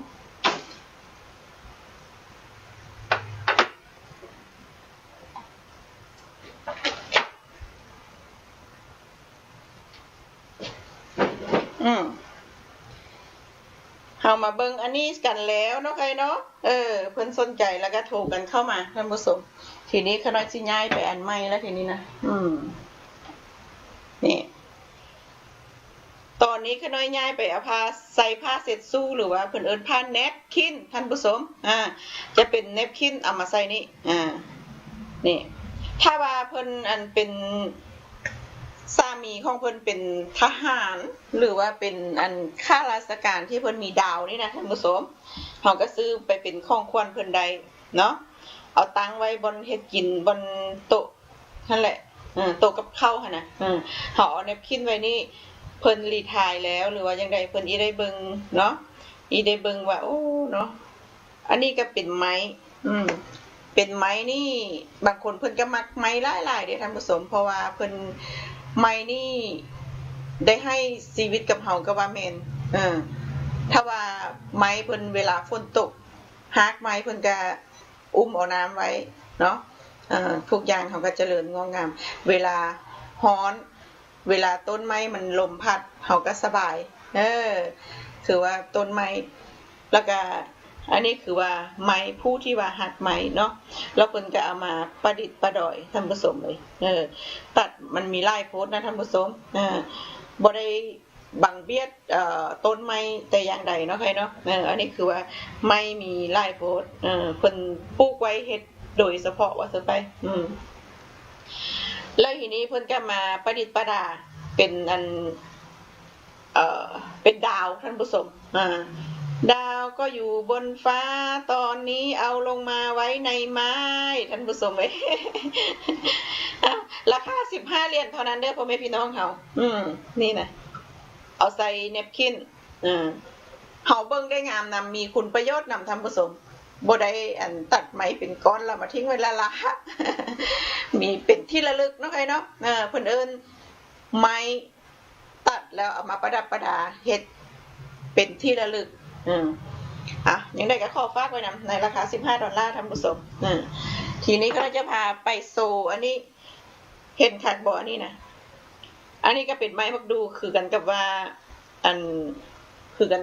เฮามาเบิ่งอันนี้กันแล้วเนาะใครเนาะเพิ่นสนใจแล้วก็โทรกันเข้ามาท่านผู้ชมทีนี้ขน้อยสิย้ายไปอันใหม่แล้วทีนี้นะนี่ตอนนี้ขน้อยย้ายไปเอาผ้าใส่ผ้าเสร็จสู้หรือว่าเพิ่นเอิ้นผ้าเนปคินท่านผู้ชมจะเป็นเนปคินเอามาใส่นี่นี่ถ้าว่าเพิ่นอันเป็นสามีของเพิ่นเป็นทหารหรือว่าเป็นอันข้าราชการที่เพิ่นมีดาวนี่นะท่านผู้ชมเฮาก็ซื้อไปเป็นของขวัญเพิ่นได้เนาะเอาตังไว้บนเฮ็ดกินบนโต๊ะนั่นแหละโต๊ะกับข้าวหั่นน่ะเฮาเอาแนปคินไว้นี่เพิ่นรีไทร์แล้วหรือว่าจังได๋เพิ่นอีได้เบิ่งเนาะ อีได้เบิ่งว่าโอ้เนาะอันนี้ก็เป็นไม้เป็นไม้นี่บางคนเพิ่นก็มักไม้หลายๆเด้ท่านผู้ชมเพราะว่าเพิ่นไม้นี่ได้ให้ชีวิตกับเฮาก็ว่าแม่นถ้าว่าไม้เพิ่นเวลาฝนตกหากไม้เพิ่นก็อุ้มเอาน้ำไว้เนาะทุกอย่างเขาก็เจริญงอกงามเวลาร้อนเวลาต้นไม้มันลมพัดเขาก็สบายคือว่าต้นไม้แล้วก็อันนี้คือว่าไม้ผู้ที่ว่าหัดไม้เนาะแล้วเพิ่นก็เอามาประดิษฐ์ประดอยท่านผู้ชมเลยตัดมันมีลายโพสนะท่านผู้ชมบ่ได้บังเบียดต้นไม้แต่อย่างใดเนาะใครเนาะอันนี้คือว่าไม้มีลายโพสเพิ่นปลูกไว้เฮ็ดโดยเฉพาะว่าซะไปแล้วทีนี้เพิ่นก็มาประดิษฐ์ประดาเป็นอันเป็นดาวท่านผู้ชมดาวก็อยู่บนฟ้าตอนนี้เอาลงมาไว้ในไม้ท่านผู้ชมเอ้ยราคา15 เหรียญเท่านั้นเด้อพ่อแม่พี่น้องเฮานี่นะเอาใส่เนปคินเฮาเบิ่งได้งามนำมีคุณประโยชน์นำท่านผู้ชมบ่ได้อันตัดไม้เป็นก้อนแล้วมาทิ้งไว้ละมีเป็นที่ระลึกเนาะใครเนาะเพิ่นเอิ้นไม้ตัดแล้วเอามาประดับประดาเฮ็ดเป็นที่ระลึกยังได้ก็ขอฝากไว้นำในราคา$15ท่านผู้ชมทีนี้ก็จะพาไปโซอันนี้เห็นคักบ่อันนี้นะอันนี้ก็เป็นไม้มักดูคือกันกับว่าอันคือกัน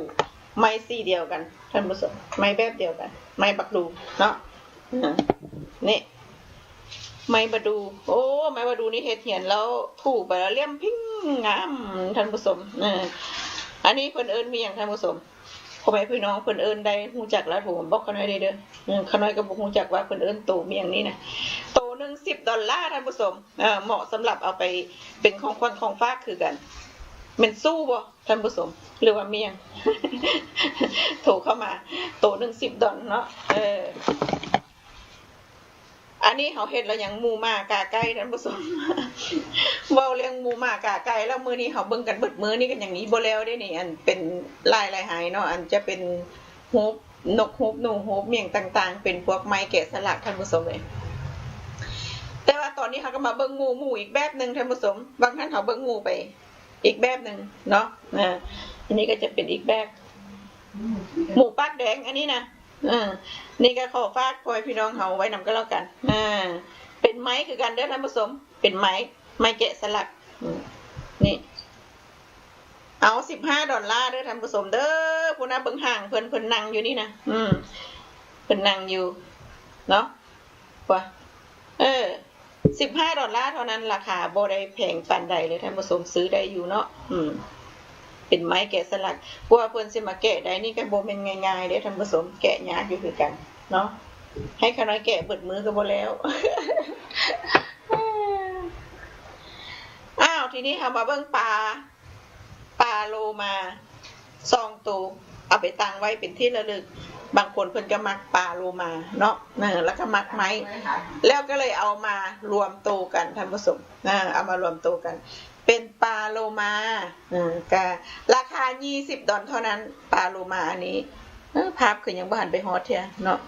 ไม้สีเดียวกันท่านผู้ชมไม้แบบเดียวกันไม้บักดูเนาะนี่ไม้บักดูโอ้ไม้บักดูนี่เฮ็ดเหียนแล้วถูกไปแล้วเลี่ยมพิ้งงามท่านผู้ชมอันนี้เพิ่นเอิ้นมีหยังท่านผู้ชมพ่อแม่พี่น้องเพิ่นเอิ้นได้ฮู้จักแล้วผมบอกเขาหน่อยได้เด้อเขาน้อยก็บ่ฮู้จักว่าเพิ่นเอิ้นโตมีหยังนี้นะโตนึง$10ท่านผู้ชมเหมาะสำหรับเอาไปเป็นของขวัญของฝากคือกันแม่นสู้บ่ท่านผู้ชมหรือว่ามีหยังโทรเข้ามาโตนึง$10เนาะอันนี้เขาเฮ็ดแล้วยังหมูหมากาไก่ท่านผู้ชมเว้าเรื่องหมูหมากาไก่แล้วมื้อนี้เขาเบิ่งกันเบิดมื้อนี้กันอย่างนี้บ่แล้วเด้นี่อันเป็นลายหายเนาะอันจะเป็นฮูบนกฮูบหนูฮูบเมี่ยงต่างๆเป็นพวกไม้แกะสลักท่านผู้ชมเอ้ยแต่ว่าตอนนี้เขาก็มาเบิ่งหมูอีกแบบนึงท่านผู้ชมบางท่านเขาเบิ่งงูไปอีกแบบนึงเนาะอันนี้ก็จะเป็นอีกแบบหมูปากแดงอันนี้นะนี่ก็ขอฝากพ่อพี่น้องเฮาไว้นำก็แล้วกันเป็นไม้คือกันเด้อท่านผู้ชมเป็นไม้แกะสลักนี่เอา$15เด้อท่านผู้ชมเด้อผู้น่ะเบิ่งห่างเพิ่นนั่งอยู่นี่นะเพิ่นนั่งอยู่เนาะว่า$15เท่านั้นราคาบ่ได้แพงปานใดเลยท่านผู้ชมซื้อได้อยู่เนาะเป็นไม้แกะสลักเพราะว่าเพิ่นสิมาแกะได้นี่ก็บ่แม่นง่ายๆเด้ท่านผู้ชมแกะยากอยู่คือกันเนาะให้ข้าน้อยแกะเบิดมือก็บ่แล้วทีนี้เฮามาเบิ่งปลาโลมา2ตัวเอาไปตั้งไว้เป็นที่ระลึกบางคนเพิ่นก็มักปลาโลมาเนาะแล้วก็มักไม้แล้วก็เลยเอามารวมตัวกันท่านผู้ชมเอามารวมตัวกันเป็นปลาโลมาก็ราคา$20เท่านั้นปลาโลมาอันนี้ภาพคือยังบ่หันไปฮอดเที่ยเนาะ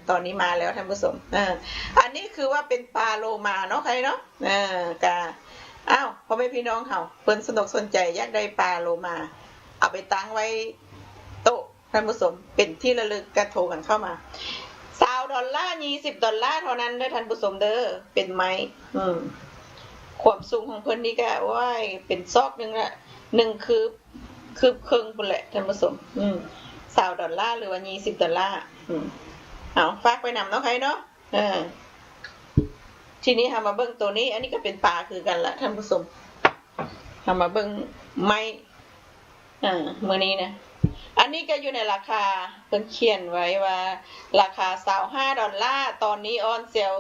ตอนนี้มาแล้วท่านผู้ชมอันนี้คือว่าเป็นปลาโลมาเนาะใครเนาะก็พ่อแม่พี่น้องเฮาเพิ่นสนุกสนใจอยากได้ปลาโลมาเอาไปตั้งไว้โต๊ะท่านผู้ชมเป็นที่ระลึกก็โทรกันเข้ามา$20 $20เท่านั้นเด้อท่านผู้ชมเด้อเป็นไม้ความสูงของเพิ่นนี่ก็ว้ายเป็นซอกนึงละ1คืบครึ่งพุ่นแหละท่านผู้ชม$20หรือว่า$20เอาฝากไปนำเนาะใครเนาะทีนี้เฮามาเบิ่งตัวนี้อันนี้ก็เป็นปลาคือกันละท่านผู้ชมเฮามาเบิ่งไม้มื้อนี้นะอันนี้ก็อยู่ในราคาเพิ่นเขียนไว้ว่าราคา$25ตอนนี้ออนเซล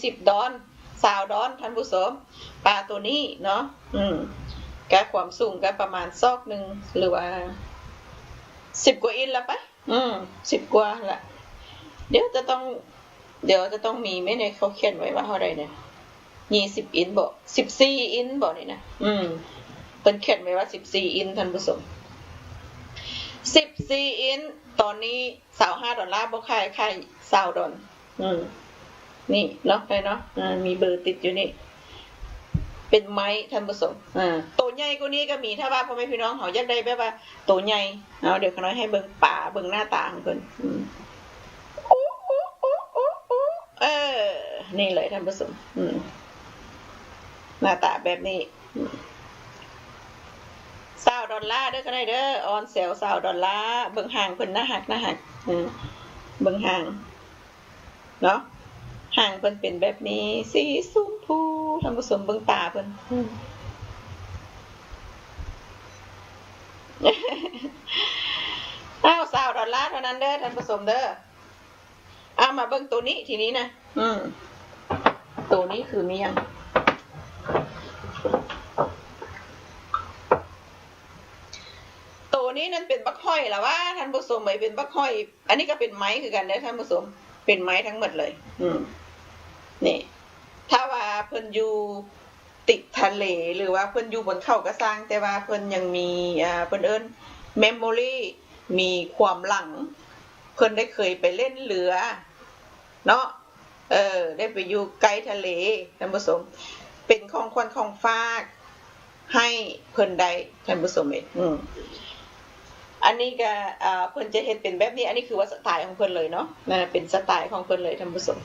$20ท่านผู้ชมปลาตัวนี้เนาะก็ความสูงก็ประมาณซอกนึงหรือว่า10กว่าอินละปะ10กว่าละเดี๋ยวจะต้องมีไหมเนี่ยเขาเขียนไว้ว่าเท่าไหร่เนี่ย20อินบ่14อินบ่นี่นะเพิ่นเขียนไว้ว่า14อินท่านผู้ชม 14 อินช์ตอนนี้$25บ่ขาย$20นี่เนาะไปเนาะมีเบอร์ติดอยู่นี่เป็นไม้ท่านผู้ชมตัวใหญ่กว่านี้ก็มีถ้าว่าพ่อแม่พี่น้องเขาอยากได้แบบว่าตัวใหญ่เอาเดี๋ยวขน้อยให้เบิ่งป่าเบิ่งหน้าตาของเพิ่นนี่เลยท่านผู้ชมหน้าตาแบบนี้$20เด้อก็ได้เด้อออนเซล$20เบิ่งห่างเพิ่นน่าหักเบิ่งห่างเนาะห่างเพิ่นเป็นแบบนี้สีชมพูท่านผู้ชมเบิ่งตาเพิ่น$20เท่านั้นเด้อท่านผู้ชมเด้อเอามาเบิ่งตัวนี้ทีนี้นะตัวนี้คือมีหยังตัวนี้นั่นเป็นบักห้อยล่ะว่าท่านผู้ชมไว้เป็นบักห้อยอันนี้ก็เป็นไม้คือกันเด้อท่านผู้ชมเป็นไม้ทั้งหมดเลยนี่ถ้าว่าเพิ่นอยู่ติดทะเลหรือว่าเพิ่นอยู่บนเขาก็สร้างแต่ว่าเพิ่นยังมีเพิ่นเอิ้นเมมโมรี่มีความหลังเพิ่นได้เคยไปเล่นเรือเนาะได้ไปอยู่ไกลทะเลท่านผู้ชมเป็นของขวัญของฝากให้เพิ่นได้ท่านผู้ชมอันนี้ก็เพิ่นจะเฮ็ดเป็นแบบนี้อันนี้คือว่าสไตล์ของเพิ่นเลยเนาะนั่นเป็นสไตล์ของเพิ่นเลยท่านผู้ชม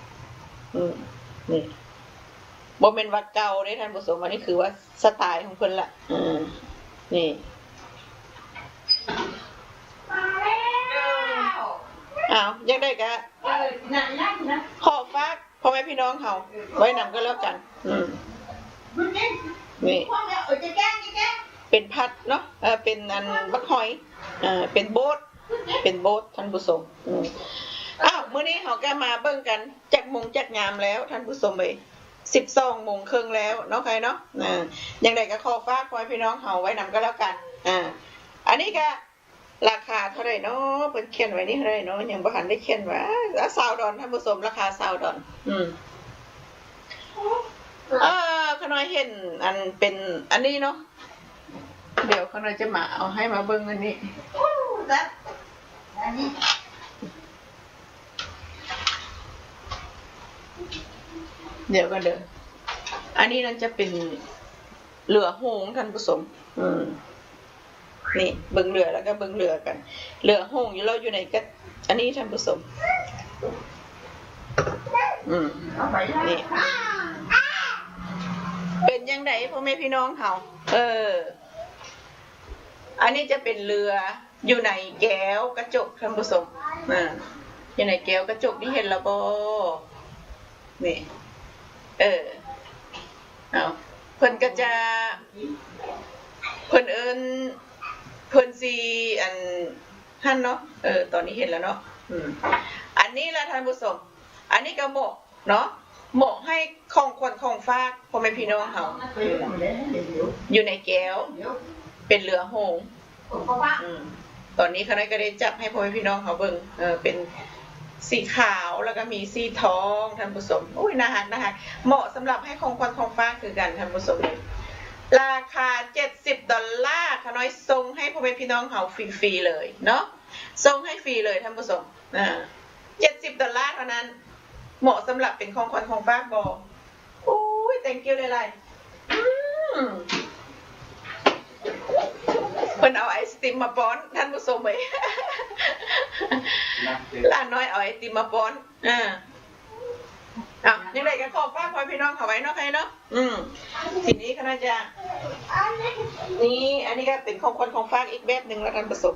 นี่บ่แม่นว่าเก่าเด้ท่านผู้ชมอันนี้คือว่าสไตล์ของเพิ่นละนี่อยากได้ก็ขอฝากพ่อแม่พี่น้องเฮาไว้นำก็แล้วกันนี่เป็นพัดเนาะเป็นอันบักหอยเป็นโบ๊ทท่านผู้ชมมื้อนี้เฮาก็มาเบิ่งกันจักโมงจักยามแล้วท่านผู้ชมเอ้ย12:30แล้วเนาะใครเนาะยังได้ก็ขอฝากพ่อแม่พี่น้องเฮาไว้นำก็แล้วกันอันนี้ก็ราคาเท่าไหร่เนาะเพิ่นเขียนไว้นี่เท่าไหร่เนาะยังบ่ทันได้เขียนว่า$20ท่านผู้ชมราคา$20ขน้อยเห็นอันเป็นอันนี้เนาะเดี๋ยวขน้อยจะมาเอาให้มาเบิ่งอันนี้เดี๋ยวกันเด้ออันนี้นั่นจะเป็นเรือหงส์ท่านผู้ชมนี่เบิ่งเรือแล้วก็เบิ่งเรือกันเรือหงส์อยู่เราอยู่ไหนก็อันนี้ท่านผู้ชมนี่เป็นยังไงพ่อแม่พี่น้องเขาอันนี้จะเป็นเรืออยู่ในแก้วกระจกท่านผู้ชมอยู่ในแก้วกระจกที่เห็นแล้วบ่นี่เอาเพิ่นก็จะเพิ่นเพิ่นสิอันหั่นเนาะตอนนี้เห็นแล้วเนาะอันนี้ล่ะท่านผู้ชมอันนี้ก็เหมาะเนาะเหมาะให้ของขวัญของฝากพ่อแม่พี่น้องเฮาอยู่ในแก้วเป็นเรือหงส์ตอนนี้คณะก็ได้จับให้พ่อแม่พี่น้องเฮาเบิ่งเป็นสีขาวแล้วก็มีสีทองท่านผู้ชมอุ้ยน่ารักเหมาะสำหรับให้ของขวัญของฝากคือกันท่านผู้ชมราคา$70ค่ะน้อยส่งให้พ่อแม่พี่น้องเฮาฟรีๆเลยเนาะส่งให้ฟรีเลยท่านผู้ชม$70เท่านั้นเหมาะสำหรับเป็นของขวัญของฝากบ่อุ้ย thank you หลายๆเพิ่นเอาไอศติมมาป้อนท่านผู้ชมเอ้ยหลานน้อยเอาไอติมมาป้อนยังไงก็ขอฝากพ่อพี่น้องเขาไว้เนาะใครเนาะทีนี้คณะจะนี่อันนี้ก็เป็นของคนของฝากอีกแบบหนึ่งแล้วกันประสบ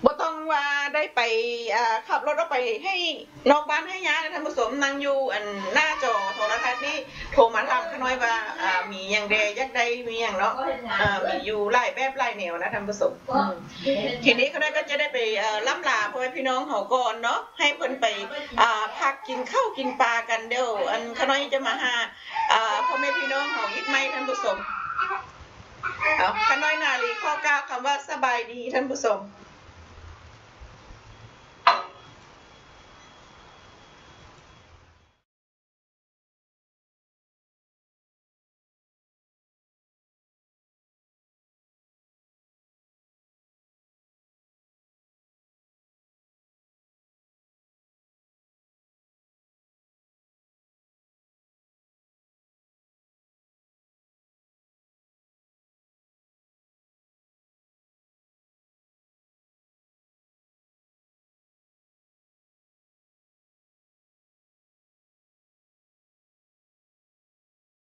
บ่ต้องว่าได้ไปขับรถออกไปให้นอกบ้านให้ยาท่านผู้ชมนั่งอยู่อันหน้าจอโทรทัศน์นี่โทรมาถามข้าน้อยว่ามีอย่างใดยักใดมีอย่างเนาะมีอยู่หลายแบบหลายแนวนะท่านผู้ชมทีนี้ข้าน้อยก็จะได้ไปล่ำลาพ่อแม่พี่น้องเขาก่อนเนาะให้เพิ่นไปพักกินข้าวกินปลากันเดี๋ยวอันข้าน้อยจะมาหาพ่อแม่พี่น้องเขาอีกไหมท่านผู้ชมข้าน้อยนาลีข้อกล่าวคำว่าสบายดีท่านผู้ชม